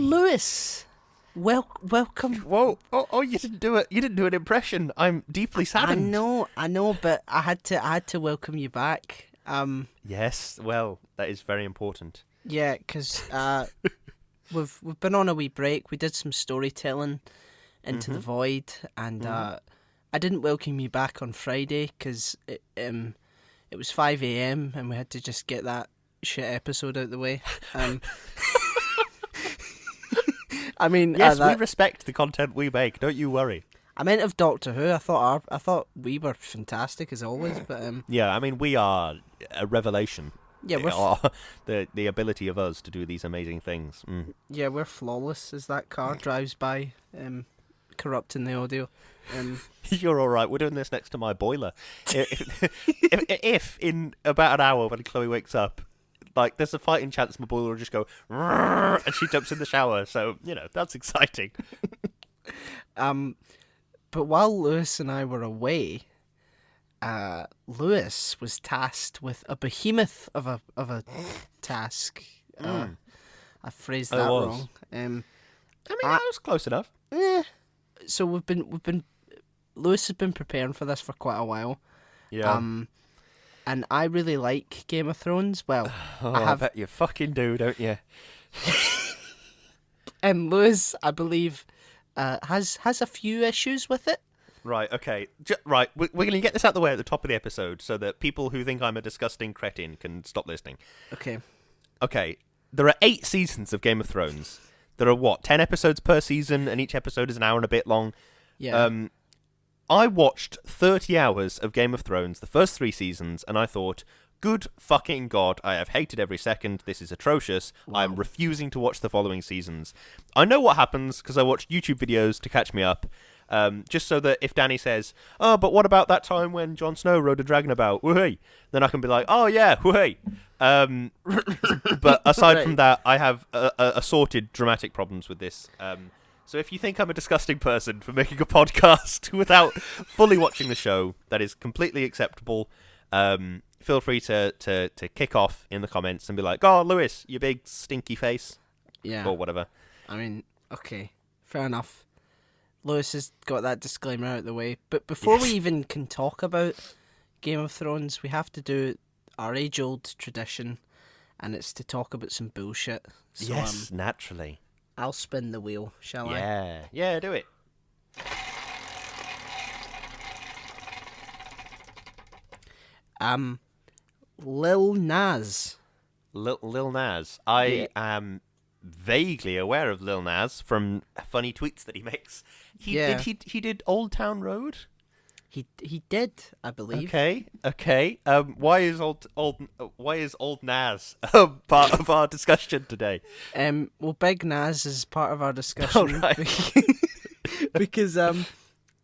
Lewis, welcome. Whoa! Oh! You didn't do it. You didn't do an impression. I'm deeply saddened. I know, but I had to welcome you back. Yes. Well, that is very important. Yeah, because we've been on a wee break. We did some storytelling into the void, and I didn't welcome you back on Friday because it was 5 a.m. and we had to just get that shit episode out the way. I mean, yes, we respect the content we make. Don't you worry. I meant of Doctor Who. I thought we were fantastic as always, but yeah, I mean, we are a revelation. Yeah, the ability of us to do these amazing things. Yeah, we're flawless as that car drives by, corrupting the audio. You're all right. We're doing this next to my boiler. If in about an hour when Chloe wakes up, like, there's a fighting chance my boiler will just go and she jumps in the shower. So, that's exciting. But while Lewis and I were away, Lewis was tasked with a behemoth of a task. I phrased that wrong. That was close enough. So we've been Lewis has been preparing for this for quite a while. Yeah. And I really like Game of Thrones. Well, I bet you fucking do, don't you? And Lewis, I believe, has a few issues with it. Right, okay. Right, we're going to get this out of the way at the top of the episode so that people who think I'm a disgusting cretin can stop listening. Okay, there are 8 seasons of Game of Thrones. There are, 10 episodes per season, and each episode is an hour and a bit long. Yeah. I watched 30 hours of Game of Thrones, the first 3 seasons, and I thought, good fucking God, I have hated every second. This is atrocious. Wow. I'm refusing to watch the following seasons. I know what happens because I watched YouTube videos to catch me up. Just so that if Danny says, oh, but what about that time when Jon Snow rode a dragon about? Woohoo! Then I can be like, oh yeah, woohoo! But aside from that, I have assorted dramatic problems with this. So if you think I'm a disgusting person for making a podcast without fully watching the show, that is completely acceptable. Feel free to kick off in the comments and be like, oh, Lewis, you big stinky face. Yeah. Or whatever. I mean, okay, fair enough. Lewis has got that disclaimer out of the way. But before we even can talk about Game of Thrones, we have to do our age-old tradition, and it's to talk about some bullshit. So, yes, naturally. I'll spin the wheel, shall I? Yeah, do it. Lil Nas. Lil Nas. I am vaguely aware of Lil Nas from funny tweets that he makes. He did Old Town Road. He did, I believe. Okay. Why is Old Nas part of our discussion today? Well, Big Nas is part of our discussion. Oh, right. Because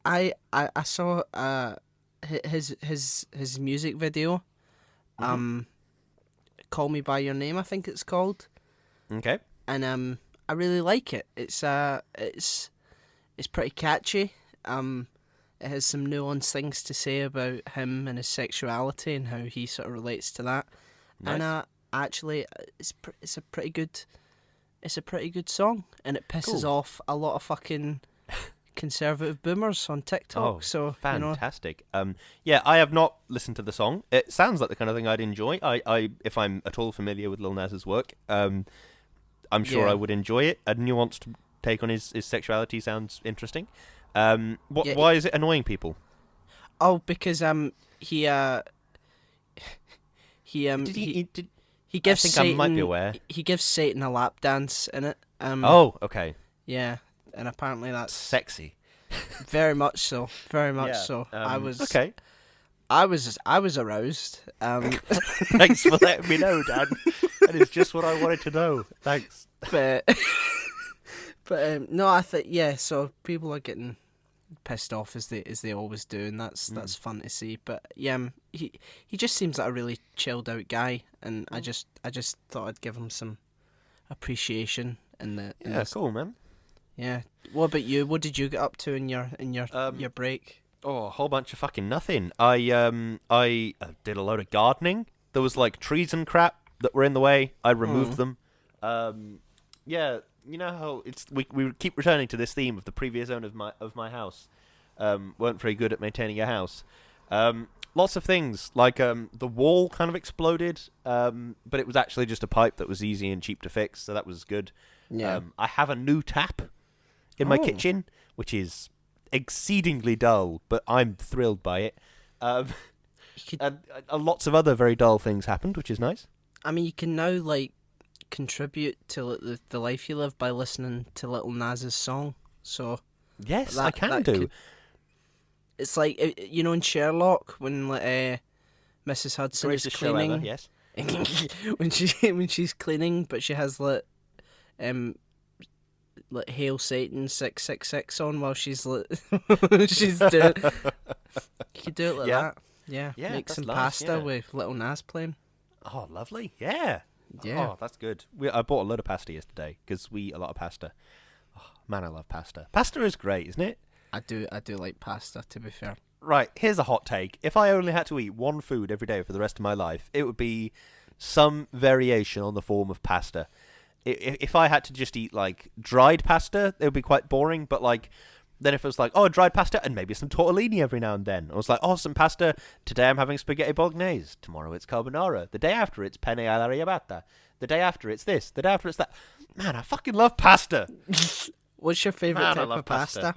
I saw his music video. Call Me by Your Name, I think it's called. Okay. And I really like it. It's pretty catchy. It has some nuanced things to say about him and his sexuality and how he sort of relates to that. Nice. And actually, it's a pretty good song, and it pisses off a lot of fucking conservative boomers on TikTok. Oh, so fantastic. Yeah, I have not listened to the song. It sounds like the kind of thing I'd enjoy. I if I'm at all familiar with Lil Nas's work, I'm sure I would enjoy it. A nuanced take on his sexuality sounds interesting. Why is it annoying people? Oh, because he gives Satan, I might be aware. He gives Satan a lap dance in it. Oh, okay. Yeah, and apparently that's sexy. Very much so. Very much so. I was aroused. Thanks for letting me know, Dan. That is just what I wanted to know. Thanks. But no, I think so people are getting pissed off as they always do, and that's fun to see. But yeah, he just seems like a really chilled out guy, and I just thought I'd give him some appreciation cool, man. Yeah. What about you? What did you get up to in your break? Oh, a whole bunch of fucking nothing. I did a load of gardening. There was like trees and crap that were in the way. I removed them. you know how we keep returning to this theme of the previous owner of my house weren't very good at maintaining a house. Lots of things like the wall kind of exploded, but it was actually just a pipe that was easy and cheap to fix, so that was good. Yeah. I have a new tap in my kitchen, which is exceedingly dull, but I'm thrilled by it. And lots of other very dull things happened, which is nice. I mean, you can now like contribute to the life you live by listening to Little Nas's song. So yes, I can do. It's like in Sherlock when Mrs. Hudson is cleaning. Show ever, yes. when she's cleaning, but she has like Hail Satan 666 on while she's she's doing. You could do it like that. Yeah, make some pasta with Little Nas playing. Oh, lovely. Yeah. Yeah. Oh, that's good. I bought a load of pasta yesterday because we eat a lot of pasta. Oh, man, I love pasta. Pasta is great, isn't it? I do like pasta, to be fair. Right, here's a hot take. If I only had to eat one food every day for the rest of my life, it would be some variation on the form of pasta. If I had to just eat, like, dried pasta, it would be quite boring, but, like, then if it was like, oh, dried pasta and maybe some tortellini every now and then. I was like, oh, some pasta. Today I'm having spaghetti bolognese. Tomorrow it's carbonara. The day after it's penne alla ricotta. The day after it's this. The day after it's that. Man, I fucking love pasta. What's your favourite type of pasta?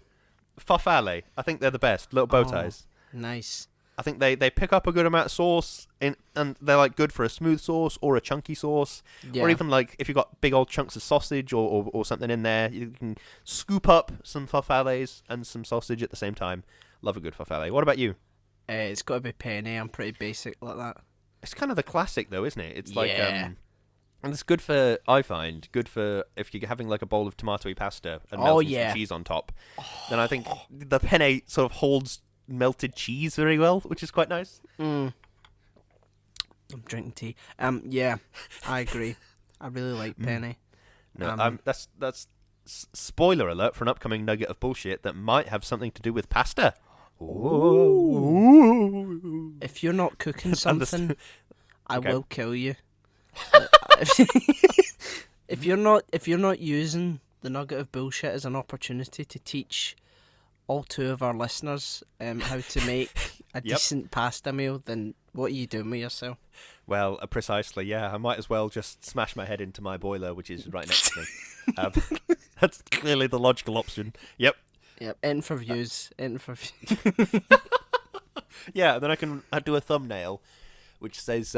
Farfalle. I think they're the best. Little bow ties. Nice. I think they pick up a good amount of sauce, and they're like good for a smooth sauce or a chunky sauce, or even like if you've got big old chunks of sausage or something in there, you can scoop up some farfalles and some sausage at the same time. Love a good farfalle. What about you? It's got to be penne. I'm pretty basic like that. It's kind of the classic though, isn't it? It's like and it's good for, I find, good for if you're having like a bowl of tomatoey pasta and melting some cheese on top. Then I think the penne sort of holds melted cheese very well, which is quite nice. I'm drinking tea. Yeah, I agree. I really like penne. No, that's spoiler alert for an upcoming nugget of bullshit that might have something to do with pasta. Ooh. If you're not cooking something, I will kill you. If you're not using the nugget of bullshit as an opportunity to teach all two of our listeners how to make a decent pasta meal, then what are you doing with yourself? Well, precisely, yeah. I might as well just smash my head into my boiler, which is right next to me. That's clearly the logical option. Yep. In for views. Yeah, and then I do a thumbnail which says,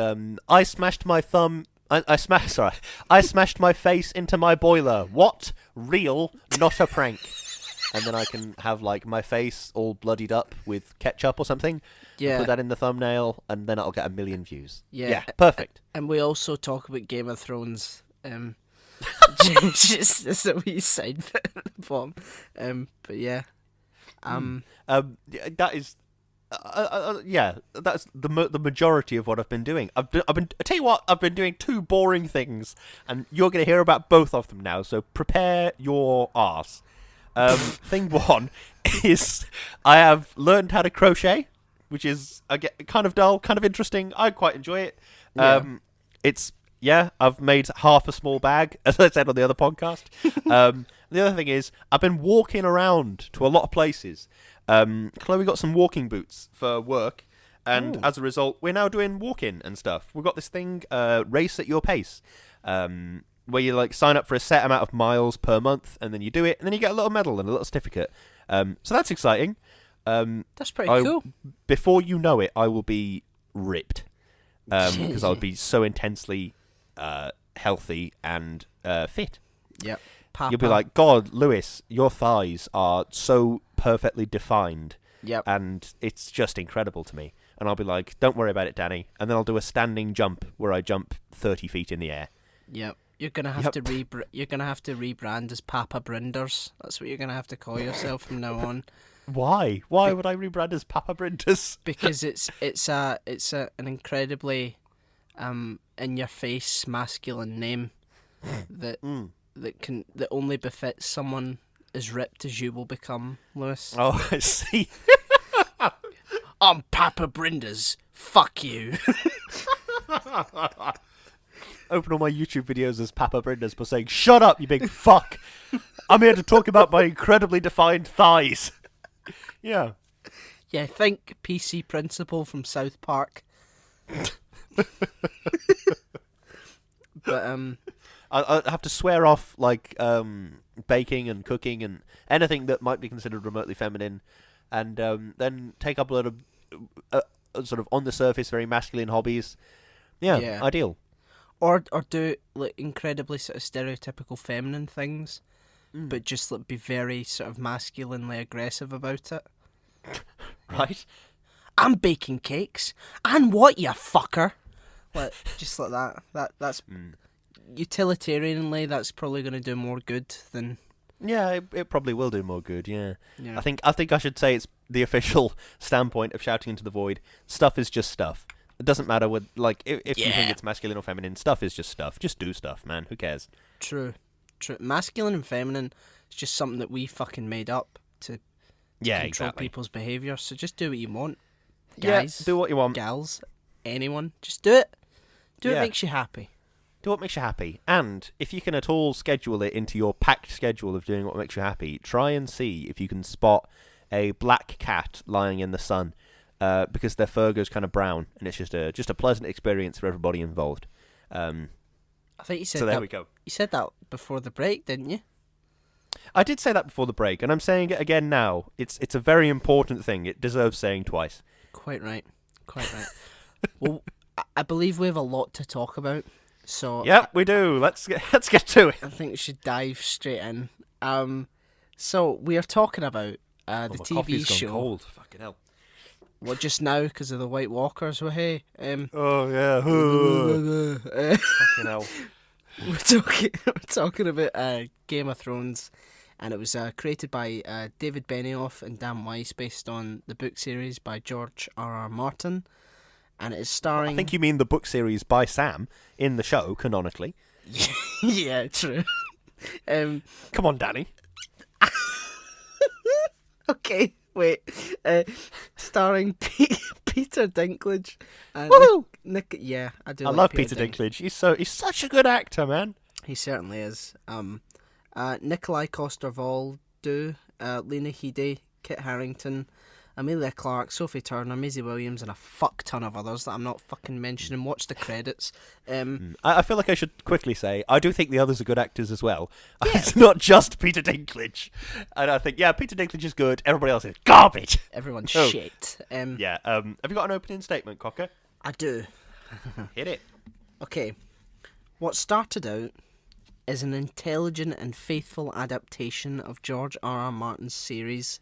I smashed my thumb... I smashed my face into my boiler. What? Real, not a prank. And then I can have, like, my face all bloodied up with ketchup or something. Yeah. Put that in the thumbnail, and then it'll get 1 million views. Yeah, perfect. And we also talk about Game of Thrones. Just as a wee side bit at the bottom. But yeah. That is... that's the majority of what I've been doing. I tell you what, I've been doing 2 boring things, and you're going to hear about both of them now, so prepare your arse. Thing 1 is I have learned how to crochet, which is kind of dull, kind of interesting. I quite enjoy it. I've made half a small bag, as I said on the other podcast. The other thing is I've been walking around to a lot of places. Chloe got some walking boots for work, and as a result, we're now doing walking and stuff. We've got this thing, Race at Your Pace, where you like sign up for a set amount of miles per month, and then you do it, and then you get a little medal and a little certificate. So that's exciting. That's pretty cool. Before you know it, I will be ripped because I'll be so intensely healthy and fit. Yep. You'll be like, God, Lewis, your thighs are so perfectly defined. Yep. And it's just incredible to me. And I'll be like, don't worry about it, Danny. And then I'll do a standing jump where I jump 30 feet in the air. Yep. You're gonna have to rebrand as Papa Brinders. That's what you're gonna have to call yourself from now on. Why? Why would I rebrand as Papa Brinders? Because it's an incredibly in your face masculine name that only befits someone as ripped as you will become, Lewis. Oh, I see. I'm Papa Brinders. Fuck you. open all my YouTube videos as Papa Brinders by saying, "Shut up, you big fuck! I'm here to talk about my incredibly defined thighs." Yeah. Yeah, think PC Principal from South Park. But I have to swear off like baking and cooking and anything that might be considered remotely feminine, and then take up a lot of sort of on the surface very masculine hobbies. Yeah. Ideal. or do like incredibly sort of stereotypical feminine things, but just like be very sort of masculinely aggressive about it. Right. I'm baking cakes. And what, you fucker? Like, just like that. That's utilitarianly, that's probably going to do more good than. Yeah, it probably will do more good. Yeah. Yeah. I think I should say it's the official standpoint of Shouting into the Void. Stuff is just stuff. It doesn't matter what, like, if you think it's masculine or feminine. Stuff is just stuff. Just do stuff, man. Who cares? True. Masculine and feminine is just something that we fucking made up to control exactly. people's behaviour. So just do what you want, guys. Yeah, do what you want. Gals, anyone, just do it. Do what makes you happy. Do what makes you happy. And if you can at all schedule it into your packed schedule of doing what makes you happy, try and see if you can spot a black cat lying in the sun, because their fur goes kind of brown, and it's just a pleasant experience for everybody involved. I think you said so there that. we go. You said that before the break, didn't you? I did say that before the break, and I'm saying it again now. It's a very important thing. It deserves saying twice. Quite right. Well, I believe we have a lot to talk about. So yep, we do. Let's get to it. I think we should dive straight in. So we are talking about the my TV coffee's gone show. cold. Fucking hell. Well, just now because of the White Walkers. Well, hey. Oh yeah. Fucking hell. We're talking about Game of Thrones, and it was created by David Benioff and Dan Weiss, based on the book series by George R.R. Martin, and it is starring. I think you mean the book series by Sam in the show, canonically. Yeah, true. Come on, Danny. Okay, wait. Starring Peter Dinklage and Woohoo! Nick. Yeah, I do. I like love Peter Dinklage. He's such a good actor, man. He certainly is. Nikolai Coster-Waldau, Lena Headey, Kit Harington, Amelia Clark, Sophie Turner, Maisie Williams, and a fuck ton of others that I'm not fucking mentioning. Watch the credits. I feel like I should quickly say I do think the others are good actors as well. Yeah. It's not just Peter Dinklage, and I think Peter Dinklage is good. Everybody else is garbage. Everyone's shit. Have you got an opening statement, Cocker? I do. Hit it. Okay. What started out is an intelligent and faithful adaptation of George R.R. Martin's series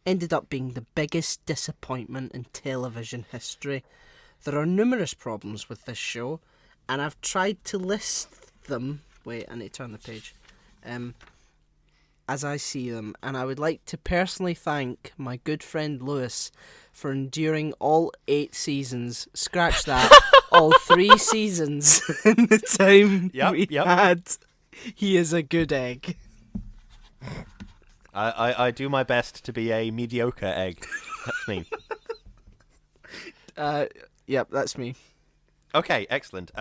ended up being the biggest disappointment in television history. There are numerous problems with this show, and I've tried to list them. Wait, I need to turn the page. As I see them, and I would like to personally thank my good friend Lewis for enduring all 8 seasons. Scratch that. All 3 seasons in the time we had. He is a good egg. I do my best to be a mediocre egg. That's me. Yep, that's me. Okay, excellent.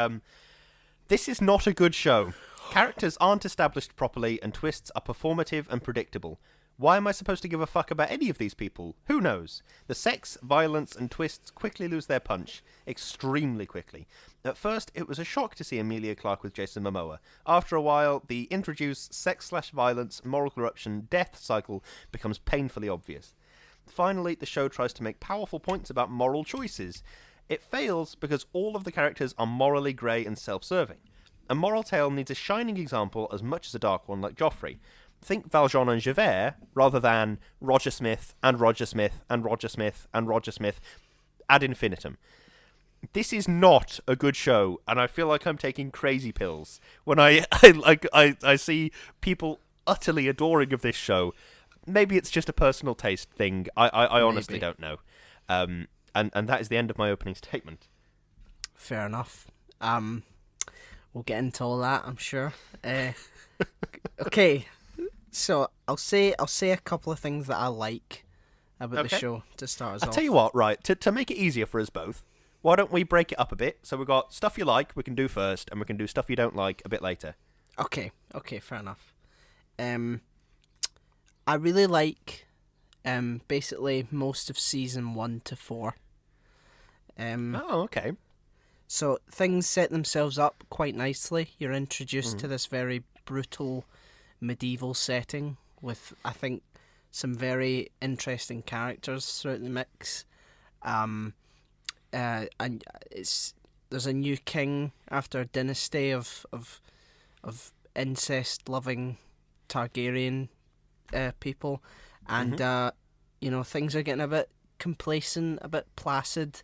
This is not a good show. Characters aren't established properly, and twists are performative and predictable. Why am I supposed to give a fuck about any of these people? Who knows? The sex, violence, and twists quickly lose their punch. Extremely quickly. At first, it was a shock to see Emilia Clarke with Jason Momoa. After a while, the introduced sex/violence, moral corruption, death cycle becomes painfully obvious. Finally, the show tries to make powerful points about moral choices. It fails because all of the characters are morally grey and self-serving. A moral tale needs a shining example as much as a dark one like Joffrey. Think Valjean and Javert rather than Roger Smith and Roger Smith and Roger Smith and Roger Smith ad infinitum. This is not a good show, and I feel like I'm taking crazy pills when I see people utterly adoring of this show. Maybe it's just a personal taste thing. I honestly don't know. And that is the end of my opening statement. Fair enough. We'll get into all that, I'm sure. Okay. So I'll say a couple of things that I like about the show to start us off. I'll tell you what, right, to make it easier for us both, why don't we break it up a bit? So we've got stuff you like, we can do first, and we can do stuff you don't like a bit later. Okay, fair enough. I really like basically most of season 1 to 4. Oh, okay. So things set themselves up quite nicely. You're introduced to this very brutal medieval setting with, I think, some very interesting characters throughout the mix. And there's a new king after a dynasty of incest-loving Targaryen people, and things are getting a bit complacent, a bit placid,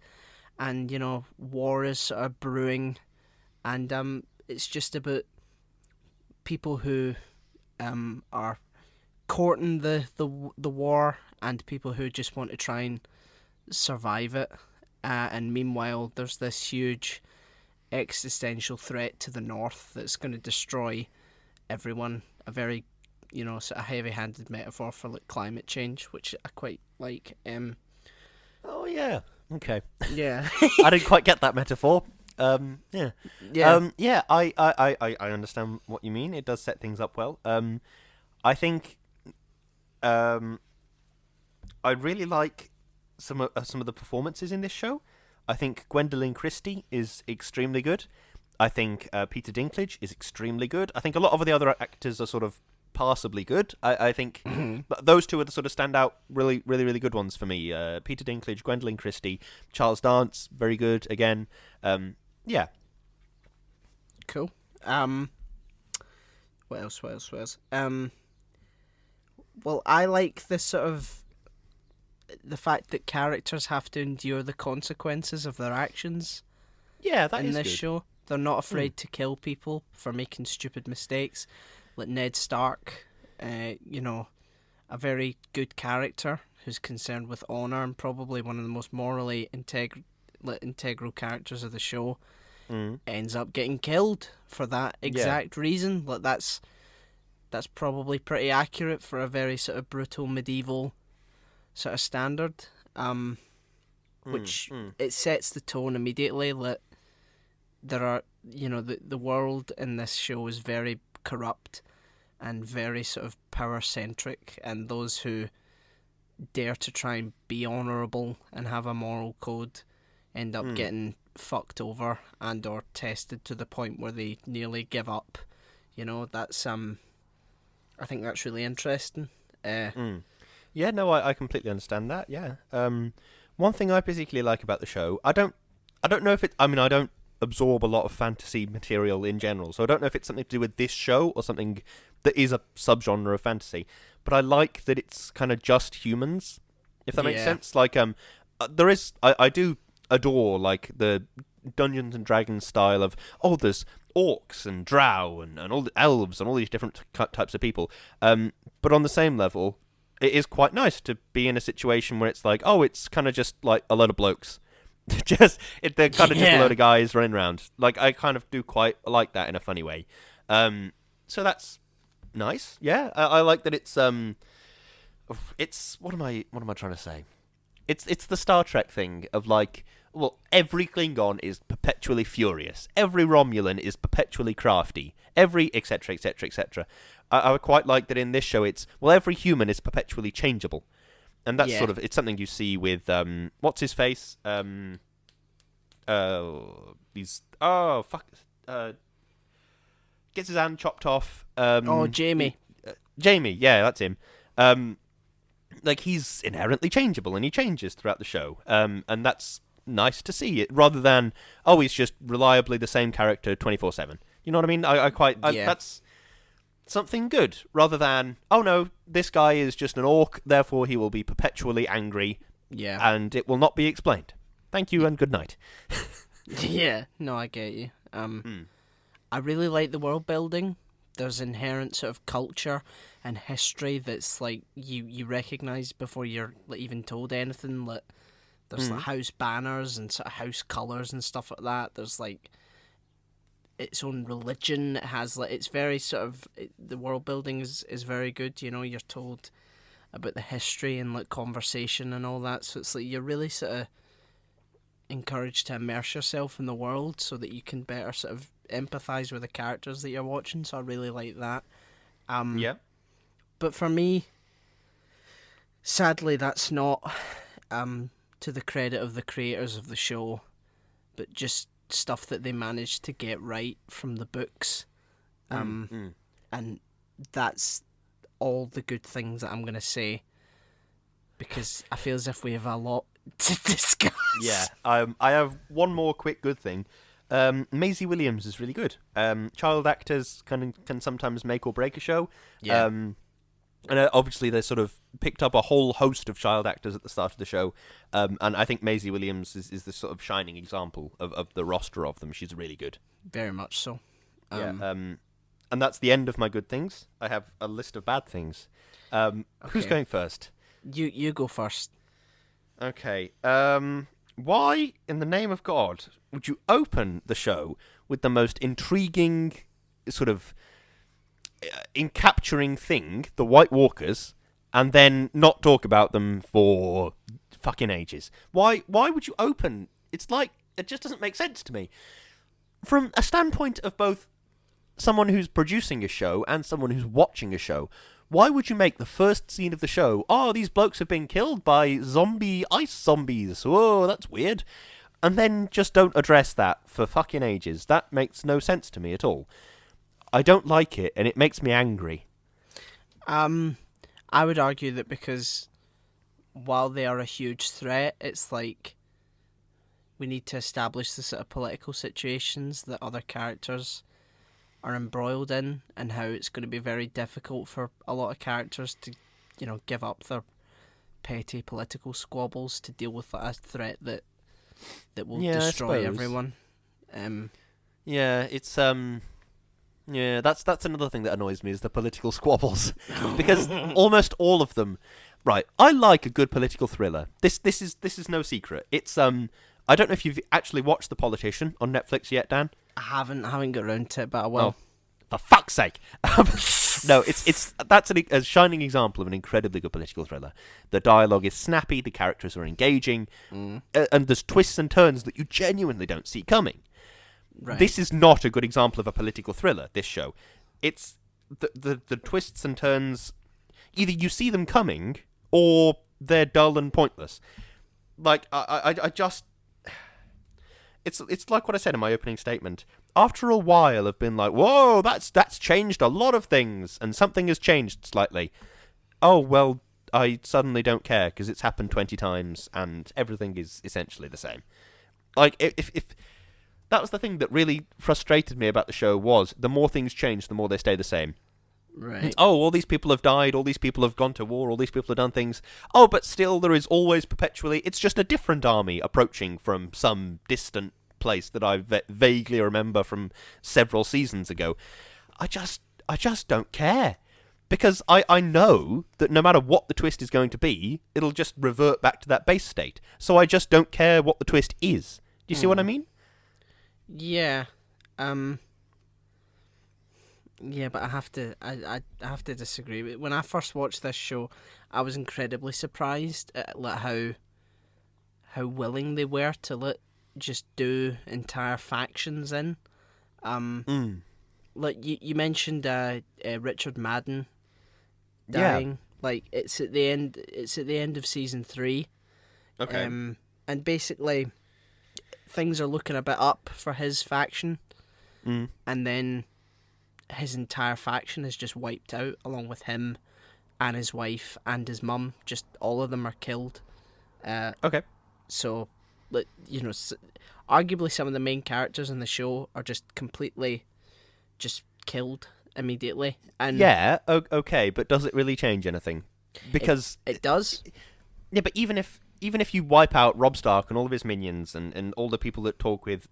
and war is sort of brewing, and it's just about people who are courting the war, and people who just want to try and survive it. And meanwhile, there's this huge existential threat to the north that's going to destroy everyone. A very, sort of heavy-handed metaphor for like climate change, which I quite like. Oh yeah. Okay. Yeah. I didn't quite get that metaphor. Yeah. Yeah. I understand what you mean. It does set things up well. I think I really like some of the performances in this show. I think Gwendolyn Christie is extremely good. I think Peter Dinklage is extremely good. I think a lot of the other actors are sort of passably good. I think those two are the sort of standout, really, really, really good ones for me. Peter Dinklage, Gwendolyn Christie, Charles Dance, very good again. Yeah. Cool. What else? Well, I like this sort of the fact that characters have to endure the consequences of their actions. Yeah, that in is this good. show. They're not afraid to kill people for making stupid mistakes. Like Ned Stark, a very good character who's concerned with honour and probably one of the most morally integral characters of the show, ends up getting killed for that exact reason. Like that's probably pretty accurate for a very sort of brutal medieval sort of standard. Which it sets the tone immediately that there are, the world in this show is very corrupt and very sort of power-centric, and those who dare to try and be honourable and have a moral code end up getting fucked over and or tested to the point where they nearly give up. That's I think that's really interesting. Yeah, no, I completely understand that. Yeah. One thing I particularly like about the show, I don't know if I don't absorb a lot of fantasy material in general, so I don't know if it's something to do with this show or something that is a subgenre of fantasy, but I like that it's kind of just humans, if that makes sense. Like, there is, I do adore, like, the Dungeons and Dragons style of, there's orcs and drow and all the elves and all these different types of people, but on the same level, it is quite nice to be in a situation where it's like, it's kind of just like a load of blokes. They're kind of just a load of guys running around. Like, I kind of do quite like that in a funny way. So that's nice. Yeah, I like that it's what am I trying to say? It's the Star Trek thing of like, well, every Klingon is perpetually furious. Every Romulan is perpetually crafty. Every etc etc etc. I would quite like that in this show. It's, well, every human is perpetually changeable. And that's sort of, it's something you see with, what's his face? Gets his hand chopped off. Jamie. Jamie, yeah, that's him. Like, he's inherently changeable, and he changes throughout the show. And that's nice to see, it rather than, he's just reliably the same character 24/7. You know what I mean? That's something good, rather than, no, this guy is just an orc, therefore he will be perpetually angry, and it will not be explained. Thank you and good night. Yeah, no, I get you. I really like the world building. There's inherent sort of culture and history that's like you recognise before you're like even told anything. Like, there's like house banners and sort of house colours and stuff like that. There's like its own religion. It has like, it's very sort of, the world building is very good. You're told about the history and like conversation and all that. So it's like you're really sort of encouraged to immerse yourself in the world so that you can better sort of empathise with the characters that you're watching. So I really like that. Yeah. But for me, sadly, that's not to the credit of the creators of the show, but just stuff that they managed to get right from the books. And that's all the good things that I'm going to say, because I feel as if we have a lot to discuss. Yeah, I have one more quick good thing. Maisie Williams is really good. Child actors can sometimes make or break a show. Yeah. And obviously they sort of picked up a whole host of child actors at the start of the show. And I think Maisie Williams is the sort of shining example of the roster of them. She's really good. Very much so. And that's the end of my good things. I have a list of bad things. Who's going first? You go first. Okay. Why, in the name of God, would you open the show with the most intriguing, sort of encapturing thing, the White Walkers, and then not talk about them for fucking ages? Why would you open? It's like, it just doesn't make sense to me. From a standpoint of both someone who's producing a show and someone who's watching a show, why would you make the first scene of the show, oh, these blokes have been killed by ice zombies, whoa, that's weird, and then just don't address that for fucking ages? That makes no sense to me at all. I don't like it, and it makes me angry. I would argue that because while they are a huge threat, it's like we need to establish the sort of political situations that other characters are embroiled in, and how it's going to be very difficult for a lot of characters to, give up their petty political squabbles to deal with a threat that will destroy everyone. It's yeah, that's another thing that annoys me, is the political squabbles, because almost all of them. Right, I like a good political thriller. This is no secret. It's I don't know if you've actually watched The Politician on Netflix yet, Dan. I haven't got around to it, but I will. Oh, for fuck's sake! No, that's a shining example of an incredibly good political thriller. The dialogue is snappy, the characters are engaging, and there's twists and turns that you genuinely don't see coming. Right. This is not a good example of a political thriller, this show. It's the twists and turns, either you see them coming or they're dull and pointless. Like, I just... It's like what I said in my opening statement. After a while, I've been like, whoa, that's changed a lot of things, and something has changed slightly. Oh, well, I suddenly don't care, because it's happened 20 times, and everything is essentially the same. Like, if that was the thing that really frustrated me about the show, was the more things change, the more they stay the same. Right. It's, oh, all these people have died, all these people have gone to war, all these people have done things. Oh, but still there is always perpetually, it's just a different army approaching from some distant place that I vaguely remember from several seasons ago. I just don't care. Because I know that no matter what the twist is going to be, it'll just revert back to that base state. So I just don't care what the twist is. Do you see what I mean? Yeah. Yeah, but I have to disagree. When I first watched this show, I was incredibly surprised at how willing they were to just do entire factions in. Like you mentioned Richard Madden dying. Yeah. Like it's at the end of season 3. Okay. And basically things are looking a bit up for his faction. And then his entire faction is just wiped out, along with him and his wife and his mum. Just all of them are killed. Okay. So, arguably some of the main characters in the show are just completely just killed immediately. And yeah, okay, but does it really change anything? Because it does. Yeah, but even if you wipe out Robb Stark and all of his minions and all the people that talk with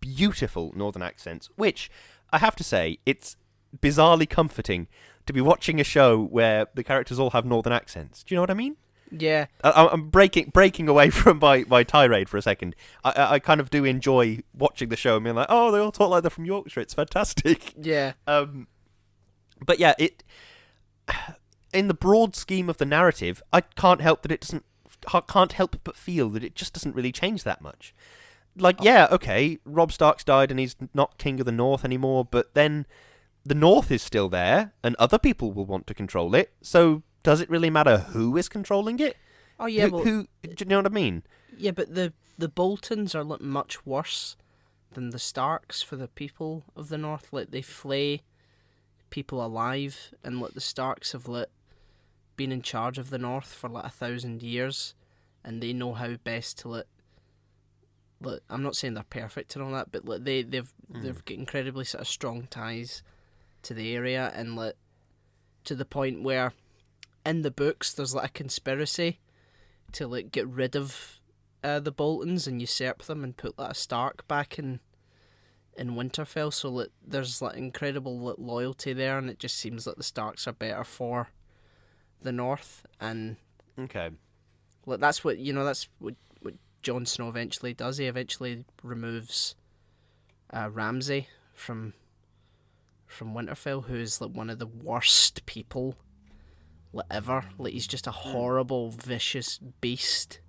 beautiful northern accents, which I have to say, it's bizarrely comforting to be watching a show where the characters all have northern accents. Do you know what I mean? Yeah. I'm breaking away from my tirade for a second. I kind of do enjoy watching the show and being like, oh, they all talk like they're from Yorkshire. It's fantastic. Yeah. But yeah, in the broad scheme of the narrative, I can't help but feel that it just doesn't really change that much. like, yeah, okay, Robb Stark's died and he's not King of the North anymore, but then the North is still there, and other people will want to control it, so does it really matter who is controlling it? Oh yeah, Who do you know what I mean? yeah, but the Boltons are much worse than the Starks for the people of the North. Like, they flay people alive, and like the Starks have been in charge of the North for 1,000 years, and they know how best to I'm not saying they're perfect and all that, but they've got incredibly sort of strong ties to the area, and to the point where in the books there's a conspiracy to get rid of the Boltons and usurp them and put a Stark back in Winterfell. So there's incredible loyalty there, and it just seems like the Starks are better for the North. And Okay. that's what what Jon Snow eventually does. He eventually removes Ramsay from Winterfell, who is one of the worst people ever. He's just a horrible, vicious beast.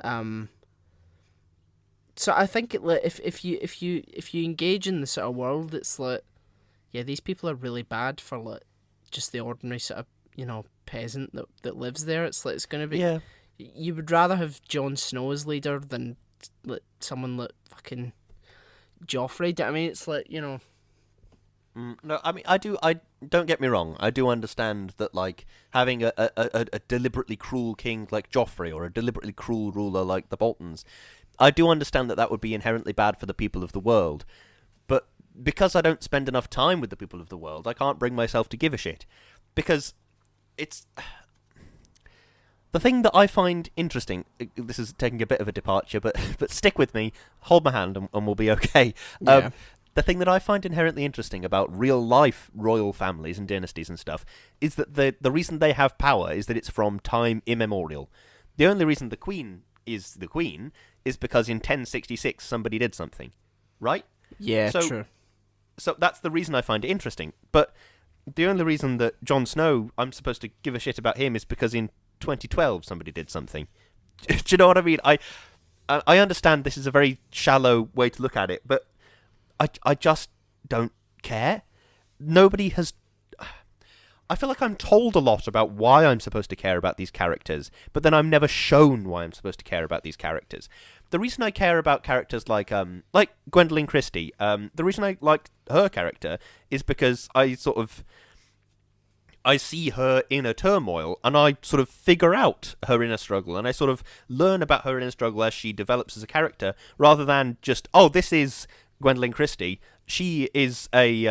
So I think if you engage in the sort of world, it's these people are really bad for just the ordinary sort of peasant that lives there. It's going to be, Yeah. you would rather have Jon Snow as leader than someone like fucking Joffrey. I mean, it's No, I mean, I don't get me wrong. I do understand that, having a deliberately cruel king like Joffrey, or a deliberately cruel ruler like the Boltons, I do understand that would be inherently bad for the people of the world. But because I don't spend enough time with the people of the world, I can't bring myself to give a shit. Because it's... The thing that I find interesting, this is taking a bit of a departure, but stick with me, hold my hand, and we'll be okay. Yeah. The thing that I find inherently interesting about real-life royal families and dynasties and stuff is that the reason they have power is that it's from time immemorial. The only reason the Queen is the Queen is because in 1066 somebody did something, right? Yeah, true. So that's the reason I find it interesting. But the only reason that Jon Snow, I'm supposed to give a shit about him, is because in 2012 somebody did something. Do you know what I mean? I understand this is a very shallow way to look at it, but I just don't care. Nobody has... I feel like I'm told a lot about why I'm supposed to care about these characters, but then I'm never shown why I'm supposed to care about these characters. The reason I care about characters like Gwendolyn Christie, the reason I like her character is because I see her inner turmoil, and I sort of figure out her inner struggle, and I sort of learn about her inner struggle as she develops as a character, rather than just, oh, this is Gwendolyn Christie. She is a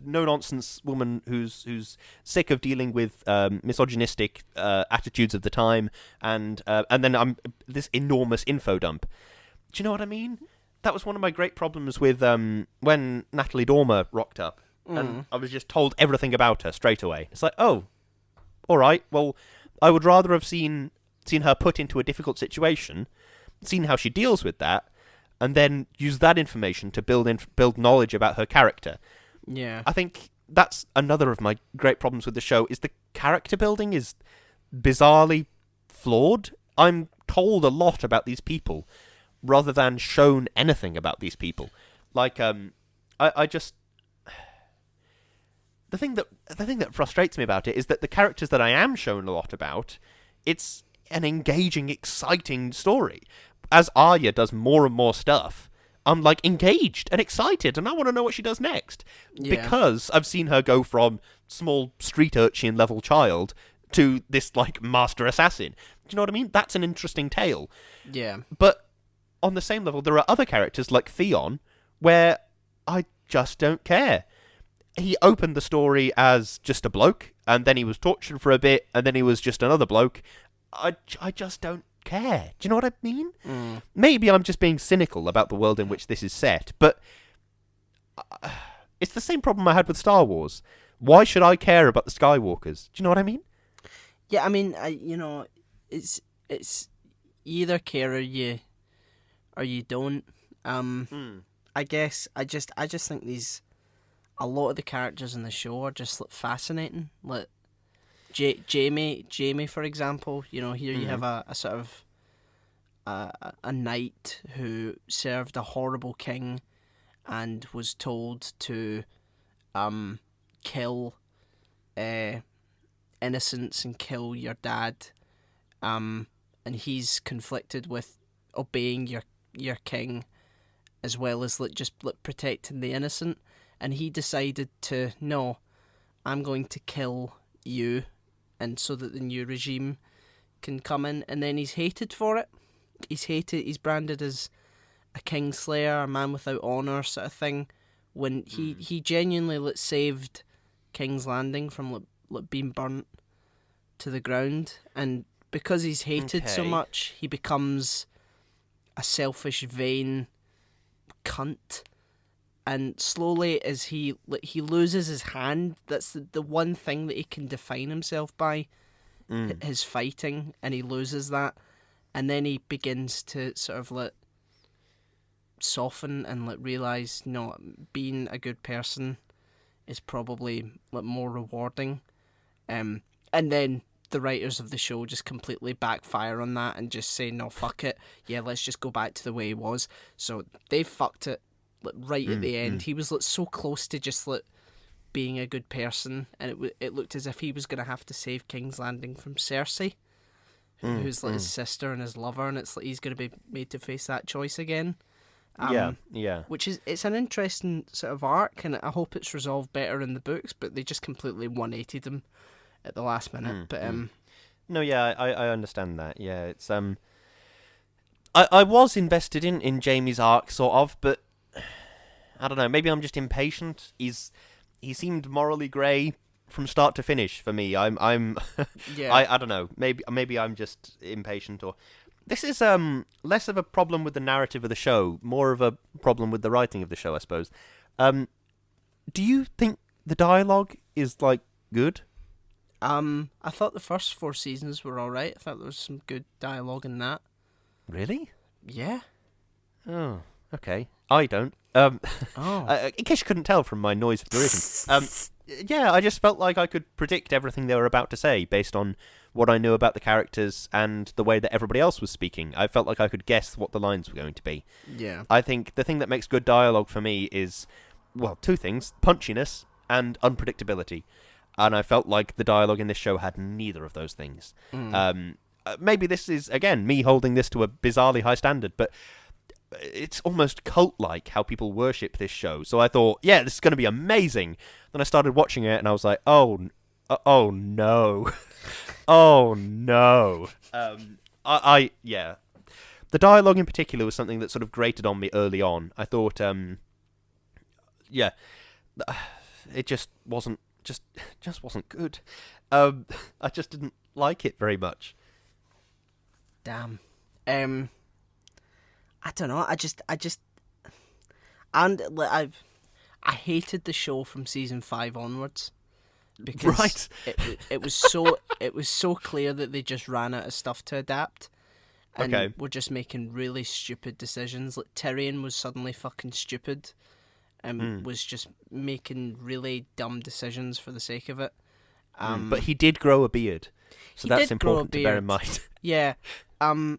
no-nonsense woman who's sick of dealing with misogynistic attitudes of the time, and then I'm this enormous info dump. Do you know what I mean? That was one of my great problems with when Natalie Dormer rocked up. And I was just told everything about her straight away. It's like, oh, all right. Well, I would rather have seen her put into a difficult situation, seen how she deals with that, and then use that information to build knowledge about her character. Yeah. I think that's another of my great problems with the show, is the character building is bizarrely flawed. I'm told a lot about these people, rather than shown anything about these people. I just... The thing that frustrates me about it is that the characters that I am shown a lot about, it's an engaging, exciting story. As Arya does more and more stuff, I'm engaged and excited, and I want to know what she does next. Yeah. Because I've seen her go from small street urchin level child to this master assassin. Do you know what I mean? That's an interesting tale. Yeah. But on the same level, there are other characters like Theon where I just don't care. He opened the story as just a bloke, and then he was tortured for a bit, and then he was just another bloke. I just don't care. Do you know what I mean? Maybe I'm just being cynical about the world in which this is set, but it's the same problem I had with Star Wars. Why should I care about the Skywalkers? Do you know what I mean? Yeah, I mean, it's you either care or you don't. I guess I just think a lot of the characters in the show are just fascinating. Jamie, for example. Here you have a sort of a knight who served a horrible king and was told to kill innocents and kill your dad, and he's conflicted with obeying your king as well as protecting the innocent, and he decided to, no, I'm going to kill you, and so that the new regime can come in, and then he's hated for it. He's branded as a kingslayer, a man without honour sort of thing, when he genuinely saved King's Landing from being burnt to the ground, and because he's hated so much, he becomes a selfish, vain cunt. And slowly, as he loses his hand, that's the one thing that he can define himself by, his fighting, and he loses that, and then he begins to sort of soften and realise, no, being a good person is probably more rewarding, and then the writers of the show just completely backfire on that and just say, no, fuck it, yeah, let's just go back to the way he was. So they fucked it right at the end. He was so close to just being a good person, and it looked as if he was going to have to save King's Landing from Cersei, who's his sister and his lover, and it's he's going to be made to face that choice again. Yeah. Which it's an interesting sort of arc, and I hope it's resolved better in the books, but they just completely 180'd him at the last minute. No, yeah, I understand that. Yeah, it's I was invested in Jamie's arc, sort of, but I don't know, maybe I'm just impatient. He seemed morally grey from start to finish for me. I'm yeah. I don't know. Maybe I'm just impatient, or this is less of a problem with the narrative of the show, more of a problem with the writing of the show, I suppose. Do you think the dialogue is good? I thought the first 4 seasons were alright. I thought there was some good dialogue in that. Really? Yeah. Oh, okay. I don't. In case you couldn't tell from my noise of derision. Yeah, I just felt like I could predict everything they were about to say based on what I knew about the characters and the way that everybody else was speaking. I felt like I could guess what the lines were going to be. Yeah. I think the thing that makes good dialogue for me is, well, 2 things: punchiness and unpredictability. And I felt like the dialogue in this show had neither of those things. Maybe this is, again, me holding this to a bizarrely high standard, but it's almost cult-like how people worship this show. So I thought, yeah, this is going to be amazing. Then I started watching it, and I was like, oh no. Oh, no. Yeah. The dialogue in particular was something that sort of grated on me early on. I thought, yeah, it just wasn't wasn't good. I just didn't like it very much. Damn. I don't know. I hated the show from season 5 onwards because right. it was so clear that they just ran out of stuff to adapt, and were just making really stupid decisions. Like Tyrion was suddenly fucking stupid, and was just making really dumb decisions for the sake of it. But he did grow a beard, so that's important to bear in mind. Yeah. The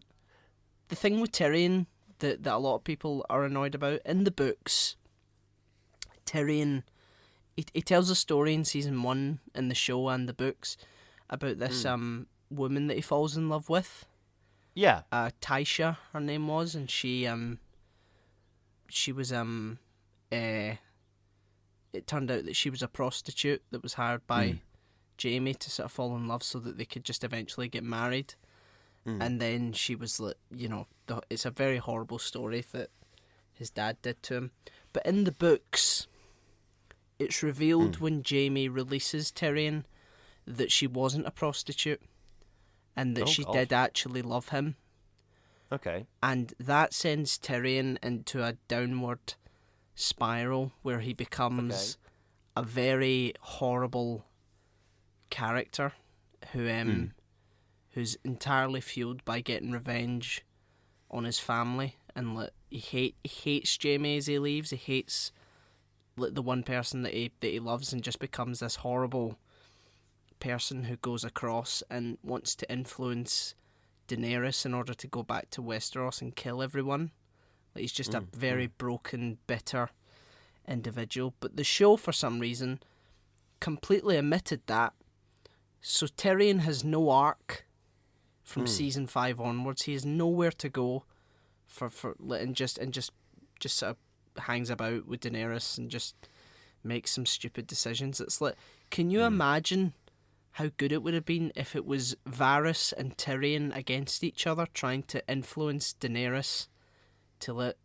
thing with Tyrion that a lot of people are annoyed about in the books, Tyrion, he tells a story in season 1 in the show and the books about this woman that he falls in love with. Yeah. Tysha, her name was, and she was it turned out that she was a prostitute that was hired by Jamie to sort of fall in love so that they could just eventually get married. And then she was it's a very horrible story that his dad did to him. But in the books, it's revealed when Jamie releases Tyrion that she wasn't a prostitute and that she did actually love him. Okay. And that sends Tyrion into a downward spiral where he becomes a very horrible character who's entirely fueled by getting revenge on his family, and he hates Jamie as he leaves. He hates the one person that he loves, and just becomes this horrible person who goes across and wants to influence Daenerys in order to go back to Westeros and kill everyone. Like, he's just a very broken, bitter individual. But the show, for some reason, completely omitted that. So Tyrion has no arc from season 5 onwards. He has nowhere to go and just sort of hangs about with Daenerys and just makes some stupid decisions. It's like, can you imagine how good it would have been if it was Varys and Tyrion against each other, trying to influence Daenerys to let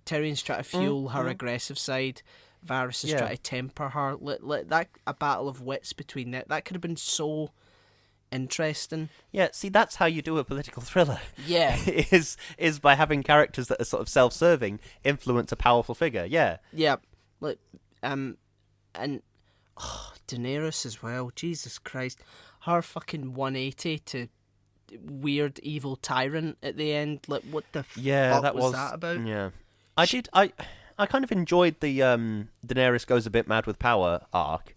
Tyrion's trying to fuel her aggressive side, Varys is trying to temper her. Let that a battle of wits between that. That could have been so interesting. Yeah, see, that's how you do a political thriller. Yeah, is by having characters that are sort of self-serving influence a powerful figure. Yeah. Yeah, and Daenerys as well. Jesus Christ, her fucking 180 to weird evil tyrant at the end. Like, what the fuck was that about? Yeah, I kind of enjoyed the Daenerys goes a bit mad with power arc,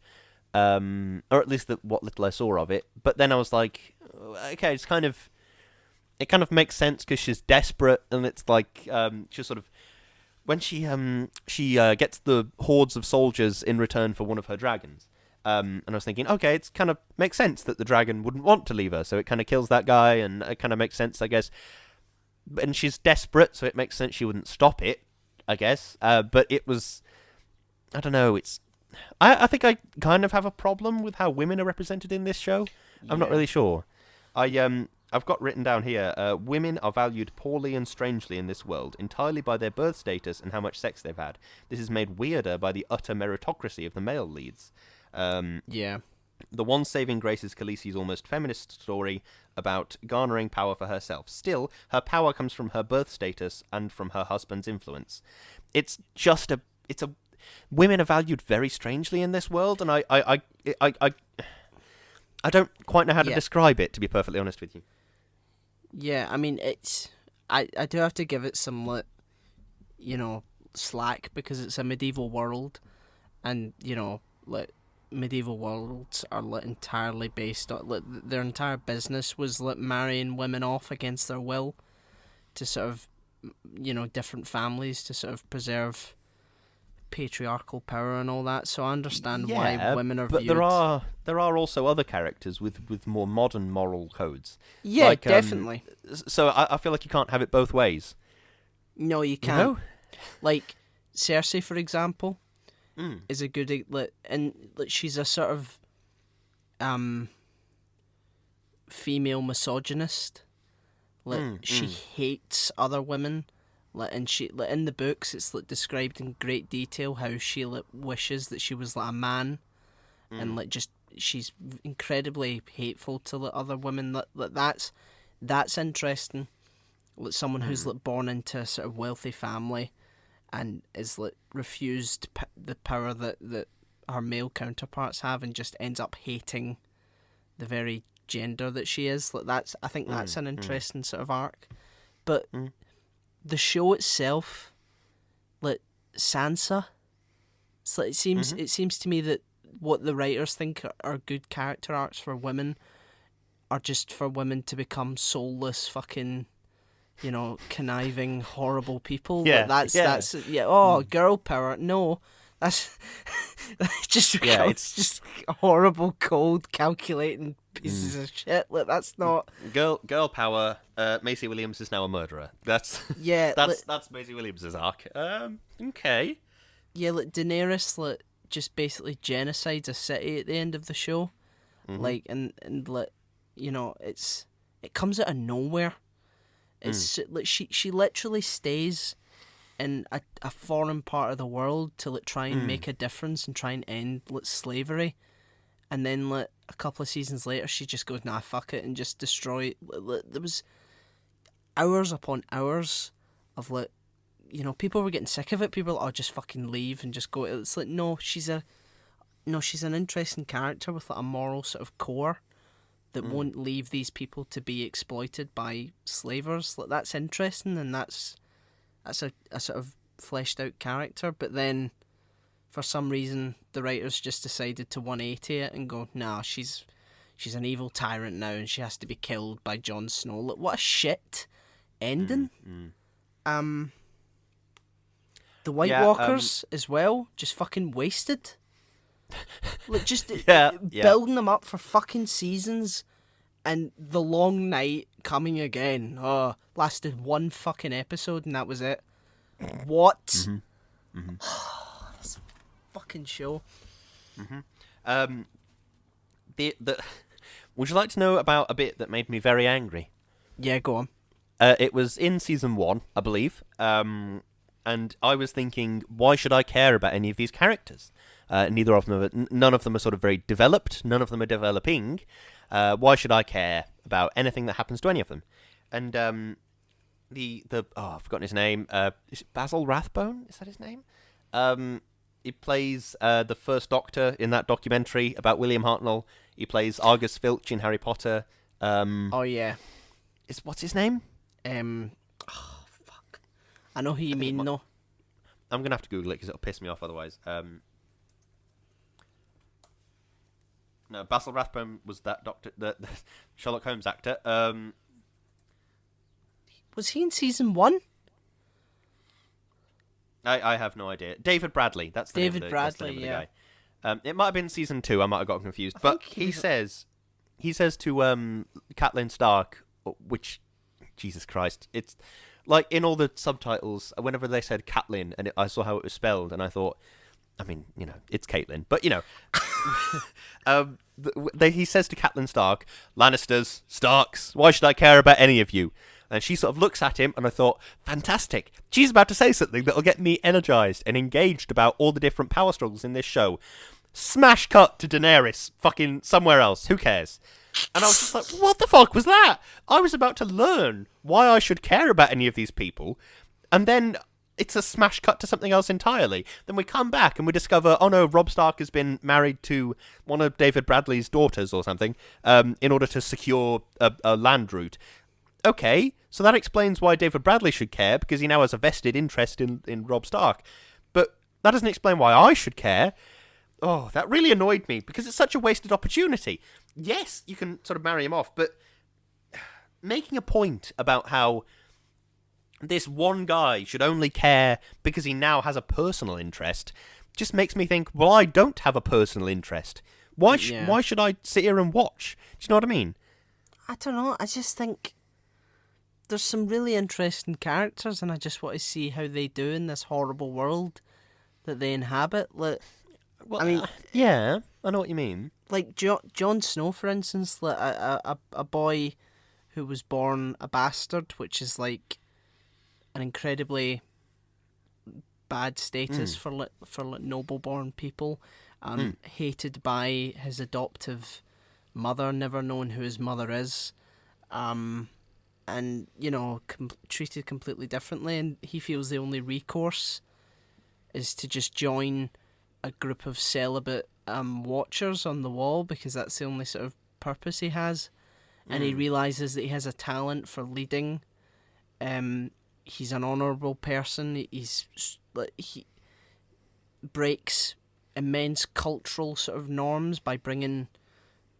or at least what little I saw of it. But then I was like, okay, it kind of makes sense because she's desperate, and it's like she's sort of when she gets the hordes of soldiers in return for one of her dragons. And I was thinking, okay, it kind of makes sense that the dragon wouldn't want to leave her, so it kind of kills that guy, and it kind of makes sense, I guess. And she's desperate, so it makes sense she wouldn't stop it, I guess. But it was, I don't know, I think I kind of have a problem with how women are represented in this show. I'm not really sure. I've got written down here, women are valued poorly and strangely in this world, entirely by their birth status and how much sex they've had. This is made weirder by the utter meritocracy of the male leads. The one saving grace is Khaleesi's almost feminist story about garnering power for herself. Still, her power comes from her birth status and from her husband's influence. It's just women are valued very strangely in this world, and I don't quite know how to describe it, to be perfectly honest with you. Yeah, I mean, I do have to give it some, slack, because it's a medieval world, and, medieval worlds are entirely based on their entire business was marrying women off against their will to sort of different families to sort of preserve patriarchal power and all that. So I understand why women are viewed. But there are also other characters with more modern moral codes. Yeah, definitely. So I feel like you can't have it both ways. No, you can't. Like Cersei, for example. Is a good and she's a sort of female misogynist. She hates other women. And she in the books it's described in great detail how she wishes that she was a man, and she's incredibly hateful to other women. That's interesting. Someone who's born into a sort of wealthy family and is refused the power that her male counterparts have, and just ends up hating the very gender that she is. I think that's an interesting sort of arc. But the show itself, Sansa, it seems to me that what the writers think are good character arcs for women are just for women to become soulless fucking, conniving, horrible people. That's girl power. No, that's just it's just horrible, cold, calculating pieces of shit. That's not girl power. Maisie Williams is now a murderer. That's Maisie Williams' arc. Okay. Yeah, Daenerys just basically genocides a city at the end of the show, it comes out of nowhere. It's she literally stays in a foreign part of the world to try and make a difference and try and end slavery, and then a couple of seasons later she just goes, nah, fuck it, and just destroy. There was hours upon hours of people were getting sick of it. People were like, oh, just fucking leave and just go. It's no, she's an interesting character with a moral sort of core that won't leave these people to be exploited by slavers. That's interesting, and that's a sort of fleshed out character. But then, for some reason, the writers just decided to 180 it and go, nah, she's she's an evil tyrant now, and she has to be killed by Jon Snow. Look, what a shit ending. The White Walkers as well, just fucking wasted. Like, just building them up for fucking seasons, and the Long Night coming again. Oh, lasted one fucking episode, and that was it. What? This fucking show. Would you like to know about a bit that made me very angry? Yeah, go on. It was in season 1, I believe. And I was thinking, why should I care about any of these characters? None of them are sort of very developed. None of them are developing. Why should I care about anything that happens to any of them? And I've forgotten his name. Is it Basil Rathbone? Is that his name? He plays the first Doctor in that documentary about William Hartnell. He plays Argus Filch in Harry Potter. Oh yeah. What's his name? Fuck. I know who you mean, though. I'm gonna have to Google it because it'll piss me off otherwise. No, Basil Rathbone was that Doctor, the Sherlock Holmes actor. Was he in season 1? I have no idea. David Bradley. That's the David name of the, Bradley. that's the name Yeah. of the guy. It might have been season 2. I might have got confused. But he says to Catelyn Stark, which, Jesus Christ, it's like in all the subtitles. Whenever they said Catelyn, and I saw how it was spelled, and I thought, I mean, it's Caitlyn, but he says to Catelyn Stark, Lannisters, Starks, why should I care about any of you? And she sort of looks at him, and I thought, fantastic. She's about to say something that'll get me energized and engaged about all the different power struggles in this show. Smash cut to Daenerys, fucking somewhere else. Who cares? And I was just like, what the fuck was that? I was about to learn why I should care about any of these people, and then it's a smash cut to something else entirely. Then we come back and we discover, oh no, Robb Stark has been married to one of David Bradley's daughters or something, in order to secure a land route. Okay, so that explains why David Bradley should care, because he now has a vested interest in Robb Stark. But that doesn't explain why I should care. Oh, that really annoyed me, because it's such a wasted opportunity. Yes, you can sort of marry him off, but making a point about how this one guy should only care because he now has a personal interest just makes me think, well, I don't have a personal interest. Why should I sit here and watch? Do you know what I mean? I don't know. I just think there's some really interesting characters, and I just want to see how they do in this horrible world that they inhabit. Like, Well, I mean, yeah, I know what you mean. Like Jon Snow, for instance, like a boy who was born a bastard, which is like an incredibly bad status for noble-born people, hated by his adoptive mother, never knowing who his mother is, and treated completely differently, and he feels the only recourse is to just join a group of celibate watchers on the wall, because that's the only sort of purpose he has, and he realises that he has a talent for leading. He's an honourable person. He breaks immense cultural sort of norms by bringing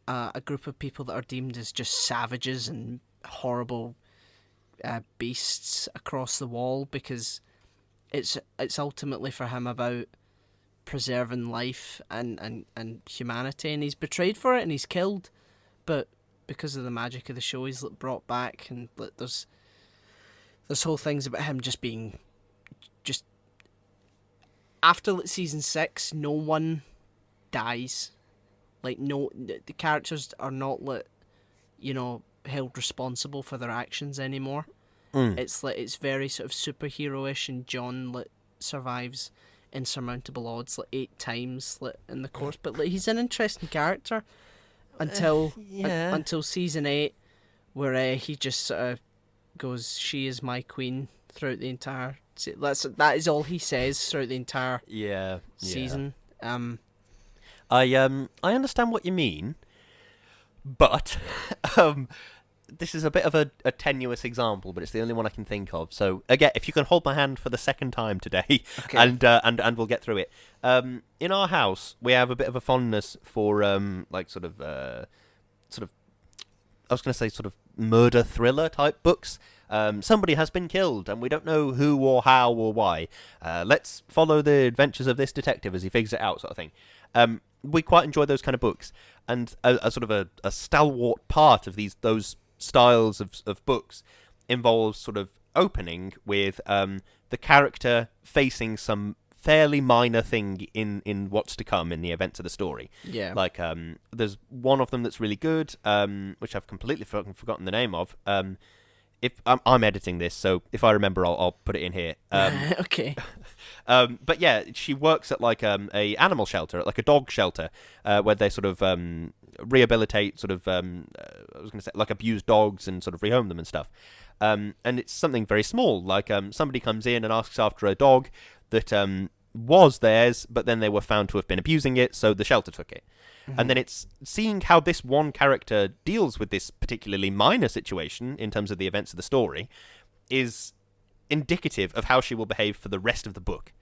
a group of people that are deemed as just savages and horrible beasts across the wall, because it's ultimately for him about preserving life and humanity, and he's betrayed for it and he's killed, but because of the magic of the show he's brought back, and there's whole things about him just being after season 6 no one dies, the characters are not held responsible for their actions anymore. It's very sort of superhero-ish, and Jon survives insurmountable odds 8 times in the course, but he's an interesting character until season 8, where he just sort of goes, "She is my queen," throughout the entire. That is all he says throughout the entire season. I understand what you mean, but this is a bit of a tenuous example, but it's the only one I can think of. So again, if you can hold my hand for the second time today, okay. and we'll get through it. In our house, we have a bit of a fondness for sort of, I was going to say sort of murder thriller type books. Somebody has been killed, and we don't know who or how or why. Let's follow the adventures of this detective as he figures it out, sort of thing. We quite enjoy those kind of books, and a sort of a stalwart part of those styles of books involves sort of opening with the character facing some fairly minor thing in what's to come in the events of the story. Yeah. Like, there's one of them that's really good, which I've completely forgotten the name of. If I'm editing this, so if I remember, I'll put it in here. Okay. But yeah, she works at like a animal shelter, like a dog shelter, where they sort of rehabilitate sort of I was going to say like abused dogs and sort of rehome them and stuff. And it's something very small, like somebody comes in and asks after a dog that was theirs, but then they were found to have been abusing it, so the shelter took it. Mm-hmm. And then it's seeing how this one character deals with this particularly minor situation in terms of the events of the story is indicative of how she will behave for the rest of the book.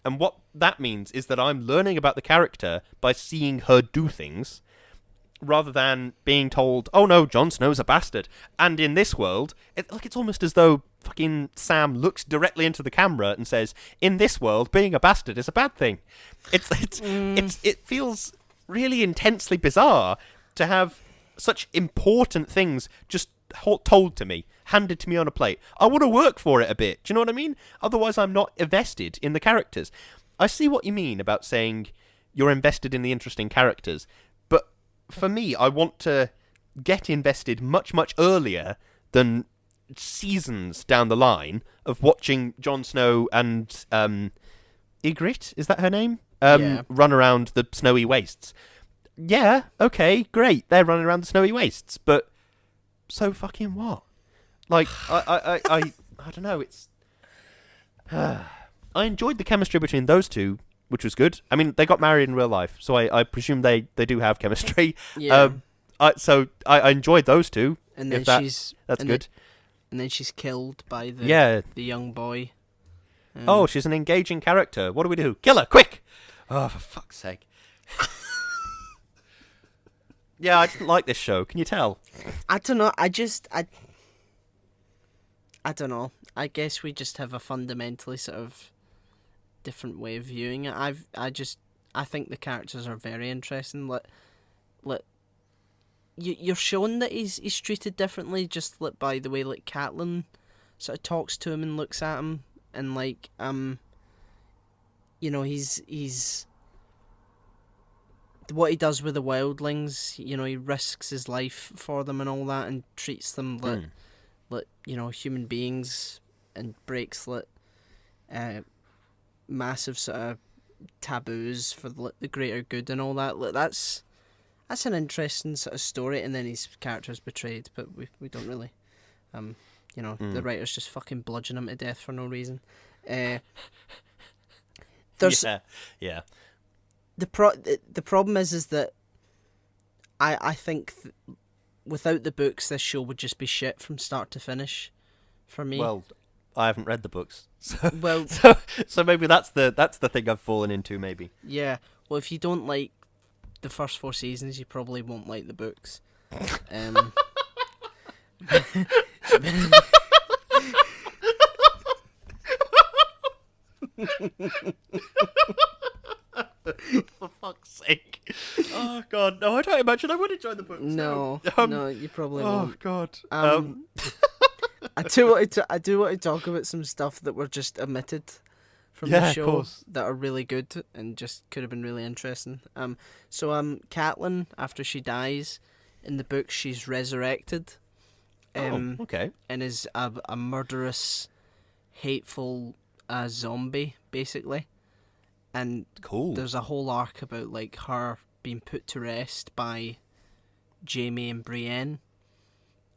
And what that means is that I'm learning about the character by seeing her do things, rather than being told, oh no, Jon Snow's a bastard. And in this world, it's almost as though fucking Sam looks directly into the camera and says, in this world, being a bastard is a bad thing. It feels really intensely bizarre to have such important things just told to me, handed to me on a plate. I want to work for it a bit. Do you know what I mean? Otherwise, I'm not invested in the characters. I see what you mean about saying you're invested in the interesting characters, but for me, I want to get invested much, much earlier than seasons down the line of watching Jon Snow and Ygritte, is that her name? Yeah. Run around the snowy wastes. Yeah, okay, great. They're running around the snowy wastes, but so fucking what? Like, I don't know. It's I enjoyed the chemistry between those two, which was good. I mean, they got married in real life, so I presume they do have chemistry. Yeah. So I enjoyed those two. And then that's good. And then she's killed by the young boy. Oh, she's an engaging character. What do we do? Kill her, quick! Oh, for fuck's sake. Yeah, I didn't like this show. Can you tell? I don't know. I don't know. I guess we just have a fundamentally sort of different way of viewing it. I think the characters are very interesting. You're shown that he's treated differently, just by the way Catelyn sort of talks to him and looks at him, and he's what he does with the wildlings. He risks his life for them and all that, and treats them like human beings, and breaks massive sort of taboos for the greater good and all that. That's an interesting sort of story. And then his character's betrayed, but we don't really, the writers just fucking bludgeon him to death for no reason. There's yeah. The problem is that I think without the books, this show would just be shit from start to finish for me. Well, I haven't read the books, so well, so maybe that's the thing I've fallen into. Maybe. Yeah. Well, if you don't like the first 4 seasons, you probably won't like the books. For fuck's sake! Oh god, no! I don't imagine I would enjoy the books. No, no, you probably won't. Oh god. I do want to talk about some stuff that were just omitted from the show, of course, that are really good and just could have been really interesting. So Catelyn, after she dies in the book, she's resurrected. Okay. And is a murderous, hateful zombie, basically. And cool. There's a whole arc about her being put to rest by Jaime and Brienne.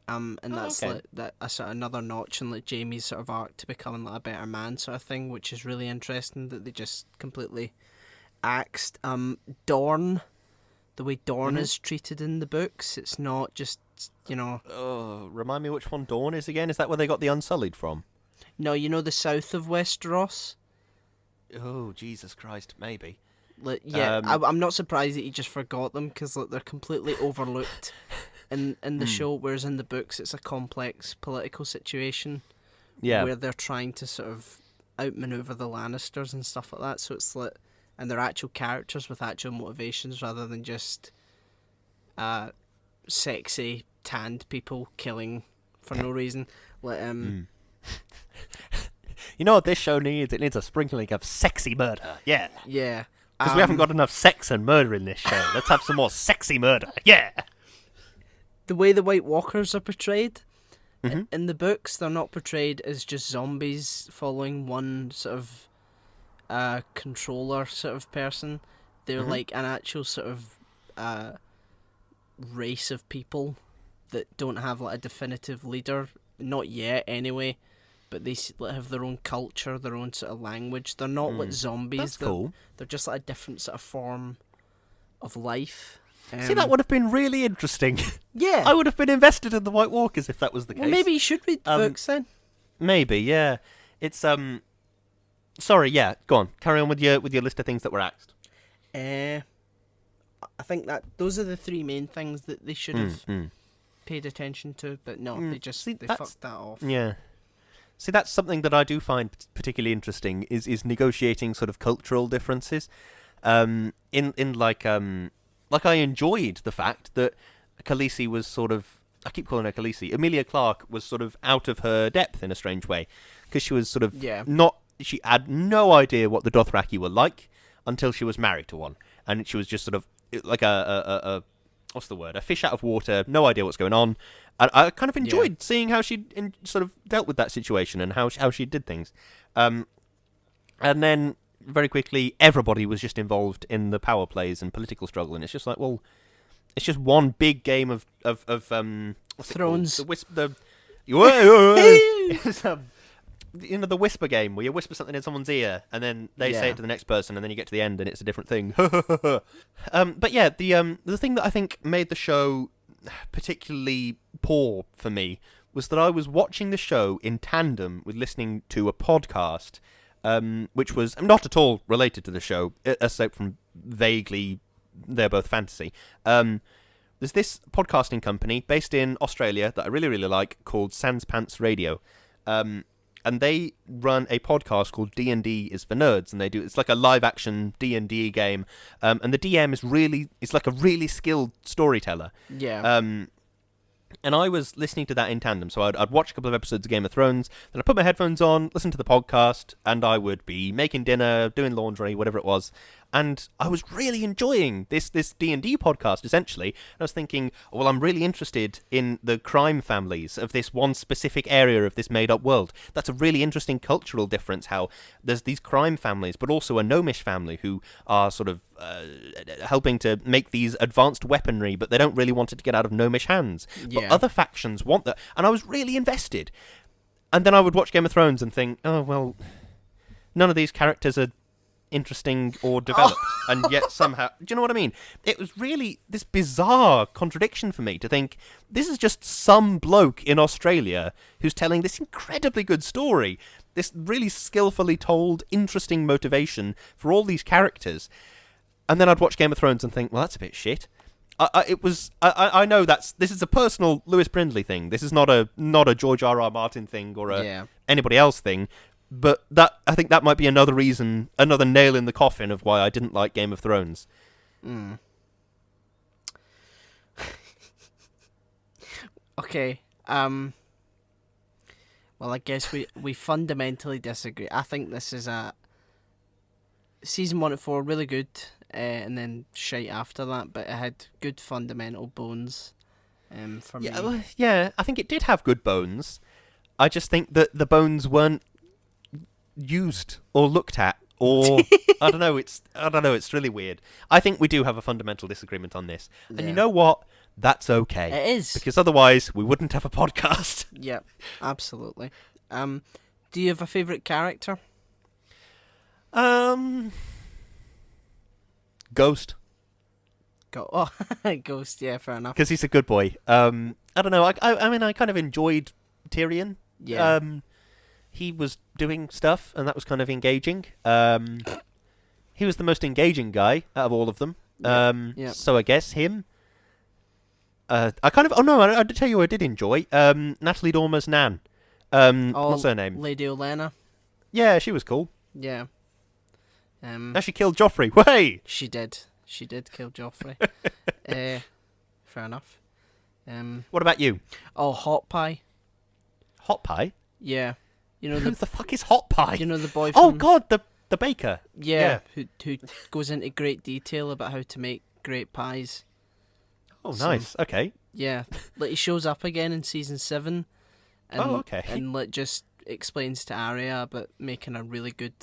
And that's a sort of another notch in Jaime's sort of arc to becoming a better man, sort of thing, which is really interesting that they just completely axed. Dorne, the way Dorne is treated in the books, it's not just remind me which one Dorne is again. Is that where they got the Unsullied from? No, the south of Westeros. Oh, Jesus Christ, maybe. Like, yeah, Um, I'm not surprised that he just forgot them, because like, they're completely overlooked in the show, whereas in the books it's a complex political situation yeah. where they're trying to sort of outmaneuver the Lannisters and stuff like that. So it's like, and they're actual characters with actual motivations rather than just sexy tanned people killing for no reason. Like You know what this show needs? It needs a sprinkling of sexy murder. Yeah. yeah, Because we haven't got enough sex and murder in this show. Let's have some more sexy murder. Yeah. the way the White Walkers are portrayed. Mm-hmm. In the books, they're not portrayed as just zombies following one sort of controller sort of person. They're like an actual sort of race of people that don't have like a definitive leader, not yet anyway, but they have their own culture, their own sort of language. They're not like zombies. That's cool. They're just like a different sort of form of life. See, that would have been really interesting. Yeah. I would have been invested in the White Walkers if that was the case. Well, maybe you should read the books then. Maybe, yeah. It's Sorry, yeah. Go on. Carry on with your list of things that were axed. I think that those are the three main things that they should have paid attention to, but no, they fucked that off. Yeah. See, that's something that I do find particularly interesting is negotiating sort of cultural differences. Like I enjoyed the fact that Khaleesi was sort of, I keep calling her Khaleesi, Emilia Clarke was sort of out of her depth in a strange way, because she was sort of she had no idea what the Dothraki were like until she was married to one, and she was just sort of like a what's the word, a fish out of water, no idea what's going on. And I kind of enjoyed seeing how she sort of dealt with that situation and how she did things. And then very quickly, everybody was just involved in the power plays and political struggle, and it's just like, well, it's just one big game of what's Thrones. The it's, the whisper game where you whisper something in someone's ear and then they say it to the next person, and then you get to the end and it's a different thing. But yeah, the thing that I think made the show particularly poor for me was that I was watching the show in tandem with listening to a podcast. Which was not at all related to the show, aside from vaguely, they're both fantasy. There's this podcasting company based in Australia that I really, really like called Sans Pants Radio. And they run a podcast called D&D is for Nerds, and it's like a live-action D&D game. And the DM is like a really skilled storyteller. Yeah. And I was listening to that in tandem. So I'd watch a couple of episodes of Game of Thrones, then I'd put my headphones on, listen to the podcast, and I would be making dinner, doing laundry, whatever it was. And I was really enjoying this D&D podcast, essentially. And I was thinking, well, I'm really interested in the crime families of this one specific area of this made-up world. That's a really interesting cultural difference, how there's these crime families, but also a gnomish family who are sort of helping to make these advanced weaponry, but they don't really want it to get out of gnomish hands. Yeah. But other factions want that. And I was really invested. And then I would watch Game of Thrones and think, oh, well, none of these characters are interesting or developed, and yet somehow, do you know what I mean? It was really this bizarre contradiction for me to think this is just some bloke in Australia who's telling this incredibly good story, this really skillfully told, interesting motivation for all these characters, and then I'd watch Game of Thrones and think, well, that's a bit shit. I know this is a personal Lewis Brindley thing. This is not a George R.R. Martin thing or anybody else thing. But I think that might be another reason, another nail in the coffin of why I didn't like Game of Thrones. Okay. Well, I guess we fundamentally disagree. I think this is season 1 to 4 really good, and then shite after that. But it had good fundamental bones. For me. Yeah, I think it did have good bones. I just think that the bones weren't used or looked at, or I don't know. It's really weird. I think we do have a fundamental disagreement on this, and you know what? That's okay. It is, because otherwise we wouldn't have a podcast. Yep, absolutely. Do you have a favourite character? Ghost. Ghost. Yeah, fair enough. Because he's a good boy. I don't know. I mean, I kind of enjoyed Tyrion. Yeah. He was doing stuff, and that was kind of engaging. He was the most engaging guy out of all of them. Yep. So I guess him. I kind of. Oh no! I did tell you I did enjoy. Natalie Dormer's Nan. What's her name? Lady Olenna. Yeah, she was cool. Yeah. Now she killed Joffrey. Way. She did. She did kill Joffrey. Fair enough. What about you? Oh, Hot Pie. Hot Pie. Yeah. You know Who the fuck is Hot Pie? You know the boy from... Oh God, the baker. Yeah. Who goes into great detail about how to make great pies. Oh, nice. Okay. Yeah. Like, he shows up again in season 7. And, okay. And like just explains to Arya about making a really good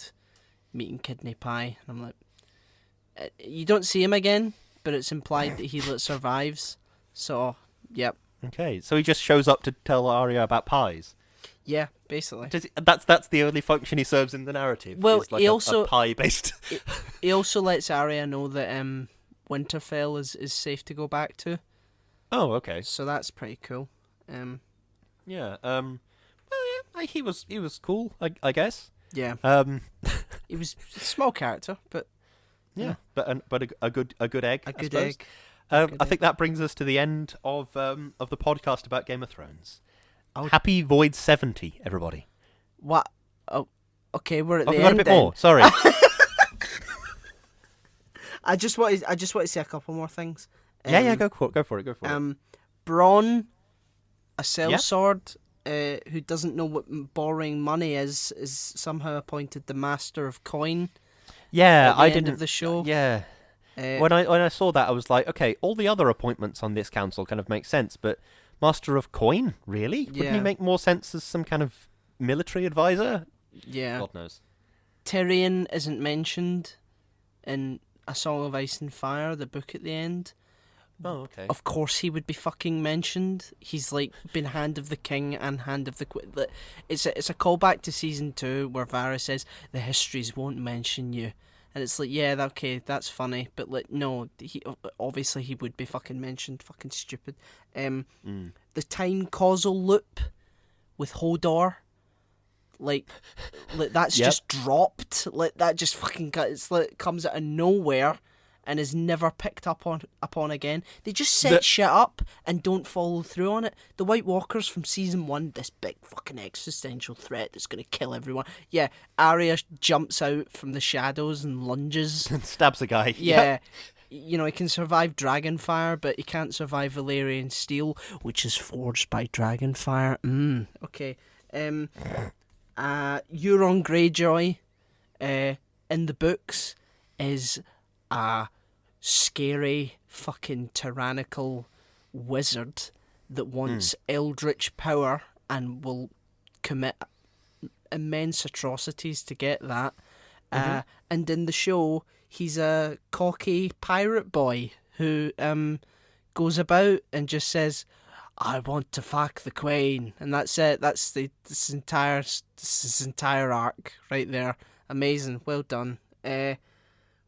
meat and kidney pie. And I'm like, you don't see him again, but it's implied that he survives. So, yep. Okay, so he just shows up to tell Arya about pies. Yeah, basically. That's the only function he serves in the narrative. Well, is like he a also pie based. he also lets Arya know that Winterfell is safe to go back to. Oh, okay. So that's pretty cool. Yeah. Well, yeah, he was cool, I guess. Yeah. He was a small character, but yeah. But a good egg. A good egg. I think that brings us to the end of the podcast about Game of Thrones. Oh. Happy Void 70, everybody. What? Oh, okay. We're at the we got end. a bit more. Sorry. I just want to say a couple more things. Yeah. Go for it. Bronn, a sellsword, who doesn't know what borrowing money is somehow appointed the Master of Coin. Yeah, at the end of the show. Yeah. When I saw that, I was like, okay, all the other appointments on this council kind of make sense, but Master of Coin, really? Yeah. Wouldn't he make more sense as some kind of military advisor? Yeah. God knows. Tyrion isn't mentioned in A Song of Ice and Fire, the book at the end. Oh, okay. Of course he would be fucking mentioned. He's like been Hand of the King and Hand of the Queen. It's a callback to season 2 where Varys says the histories won't mention you. And it's like, yeah, okay, that's funny, but like, no, he obviously he would be fucking mentioned. Fucking stupid. The time causal loop with Hodor, like that's just dropped. Like that just fucking comes out of nowhere and is never picked up upon again. They just set shit up and don't follow through on it. The White Walkers from season 1, this big fucking existential threat that's going to kill everyone. Yeah, Arya jumps out from the shadows and lunges. And stabs a guy. Yeah. You know, he can survive Dragonfire, but he can't survive Valyrian Steel, which is forged by Dragonfire. Okay. Euron Greyjoy, in the books, is a scary, fucking tyrannical wizard that wants eldritch power and will commit immense atrocities to get that. And in the show, he's a cocky pirate boy who goes about and just says, "I want to fuck the Queen," and that's it. That's this entire arc right there. Amazing, well done.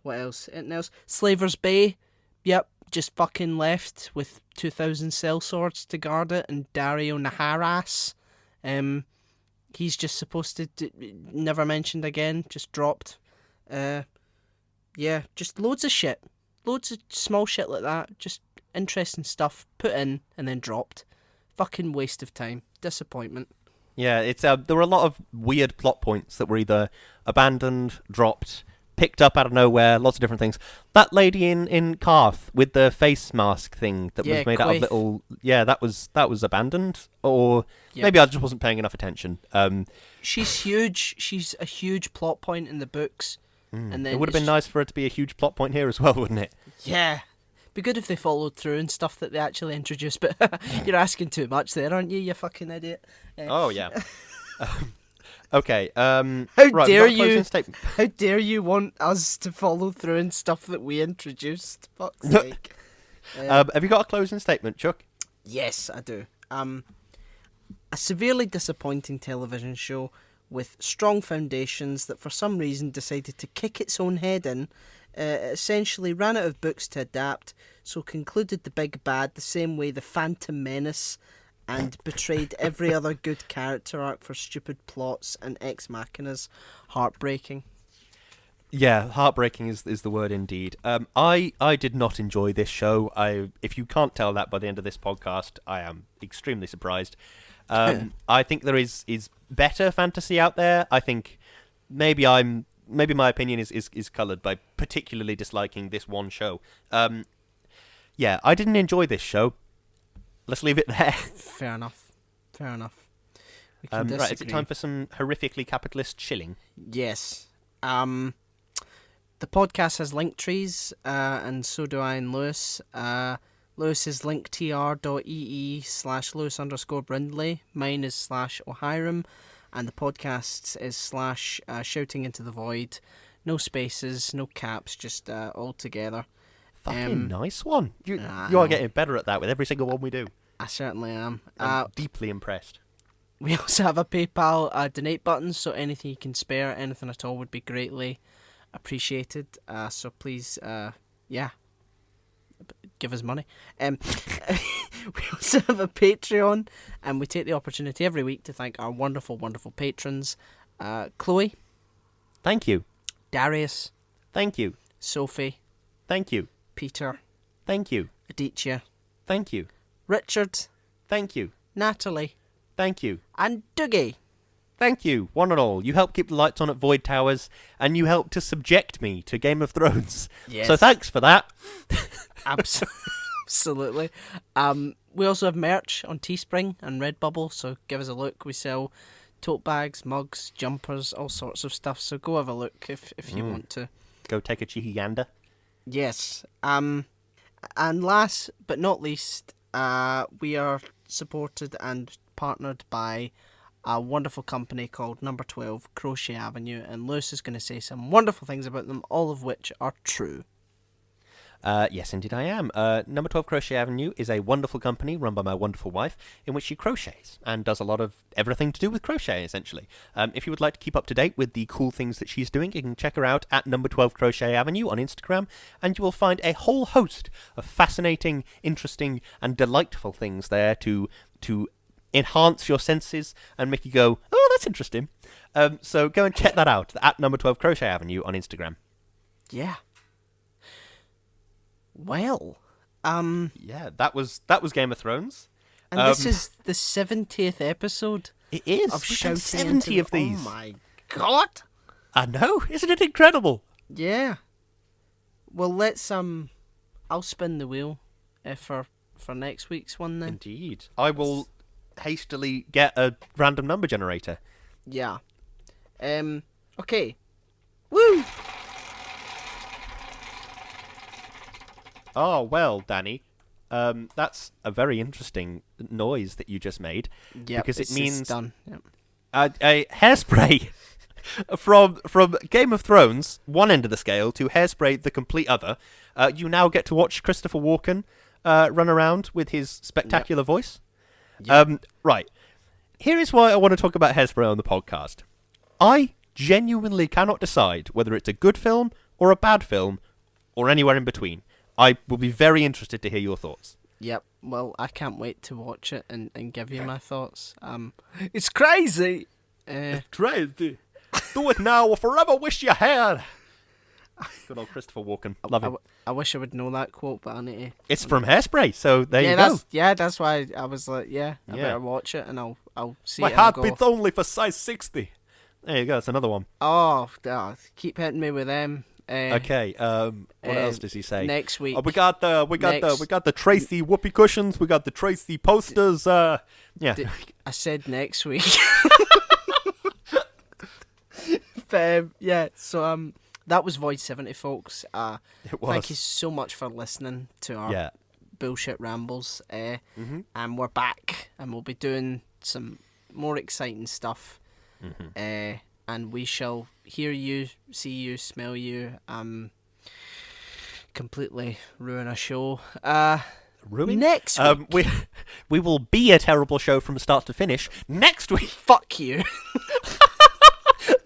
What else? Anything else? Slaver's Bay. Yep, just fucking left with 2,000 sellswords to guard it, and Dario Naharas. He's just supposed to never mentioned again. Just dropped. Yeah, just loads of shit. Loads of small shit like that. Just interesting stuff put in and then dropped. Fucking waste of time. Disappointment. Yeah, it's there were a lot of weird plot points that were either abandoned, dropped, picked up out of nowhere, lots of different things. That lady in Karth with the face mask thing that was made out of little... Yeah, that was abandoned. Or maybe I just wasn't paying enough attention. She's huge. She's a huge plot point in the books. And then it would have been nice for her to be a huge plot point here as well, wouldn't it? Yeah. Be good if they followed through and stuff that they actually introduced, but you're asking too much there, aren't you fucking idiot? Oh, yeah. Okay. How right, dare you? Statement. How dare you want us to follow through and stuff that we introduced? Fuck's sake. Have you got a closing statement, Chuck? Yes, I do. A severely disappointing television show with strong foundations that for some reason decided to kick its own head in. Essentially ran out of books to adapt, so concluded the big bad the same way the Phantom Menace, and betrayed every other good character arc for stupid plots and ex machinas. Heartbreaking. Yeah, heartbreaking is the word indeed. I did not enjoy this show. If you can't tell that by the end of this podcast, I am extremely surprised. I think there is better fantasy out there. I think maybe my opinion is coloured by particularly disliking this one show. Yeah, I didn't enjoy this show. Let's leave it there. Fair enough. We can Right, is it disagree. time for some horrifically capitalist shilling? Yes. The podcast has link trees, and so do I and Lewis. Lewis is linktr.ee/Lewis_Brindley. Mine is /Ohiram. And the podcast is /Shouting into the Void. No spaces, no caps, just all together. Fucking nice one. You know. are getting better at that with every single one we do. I certainly am. I'm deeply impressed. We also have a PayPal donate button, so anything you can spare, anything at all would be greatly appreciated. So please, give us money. We also have a Patreon, and we take the opportunity every week to thank our wonderful, wonderful patrons. Chloe. Thank you. Darius. Thank you. Sophie. Thank you. Peter. Thank you. Aditya. Thank you. Richard. Thank you. Natalie. Thank you. And Dougie. Thank you, one and all. You help keep the lights on at Void Towers, and you help to subject me to Game of Thrones. Yes. So thanks for that. Absolutely. We also have merch on Teespring and Redbubble, so give us a look. We sell tote bags, mugs, jumpers, all sorts of stuff, so go have a look if you want to. Go take a cheeky gander. Yes. And last but not least, we are supported and partnered by a wonderful company called Number 12 Crochet Avenue, and Lewis is going to say some wonderful things about them, all of which are true. Yes, indeed I am. Number 12 Crochet Avenue is a wonderful company run by my wonderful wife in which she crochets and does a lot of everything to do with crochet, essentially. If you would like to keep up to date with the cool things that she's doing, you can check her out at Number 12 Crochet Avenue on Instagram, and you will find a whole host of fascinating, interesting, and delightful things there to enhance your senses and make you go, oh, that's interesting. So go and check that out at Number 12 Crochet Avenue on Instagram. Yeah. Well, yeah, that was Game of Thrones. and this is the 70th episode. It is. Of We've done Shouting 70 into of these. Oh my god! I know, isn't it incredible? Yeah. Well, let's I'll spin the wheel for next week's one then. Indeed. I will hastily get a random number generator. Yeah. Okay. Woo! Oh, well, Danny, that's a very interesting noise that you just made. Yeah, because it means done. Yep. A hairspray from Game of Thrones, one end of the scale, to Hairspray, the complete other. You now get to watch Christopher Walken run around with his spectacular voice. Yep. Right. Here is why I want to talk about Hairspray on the podcast. I genuinely cannot decide whether it's a good film or a bad film or anywhere in between. I will be very interested to hear your thoughts. Yep. Well, I can't wait to watch it and give you my thoughts. It's crazy. Crazy. Do it now or forever wish you had. Good old Christopher Walken. Love him. I wish I would know that quote, but I need to. It's from Hairspray, so there you go. That's why I was like, I better watch it, and I'll see My it. My heart beats only for size 60. There you go. That's another one. Oh, keep hitting me with them. Okay. What else does he say? Next week. We got the Tracy whoopee cushions. We got the Tracy posters. Yeah. I said next week. But, so that was Void 70, folks. It was. Thank you so much for listening to our bullshit rambles. And we're back, and we'll be doing some more exciting stuff. And we shall hear you, see you, smell you, completely ruin a show. Ruin? Next week. We will be a terrible show from start to finish next week. Fuck you.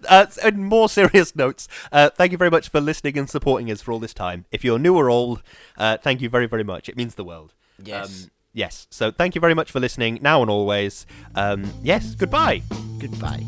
On more serious notes, thank you very much for listening and supporting us for all this time. If you're new or old, thank you very, very much. It means the world. Yes. Yes. So thank you very much for listening now and always. Yes. Goodbye. Goodbye.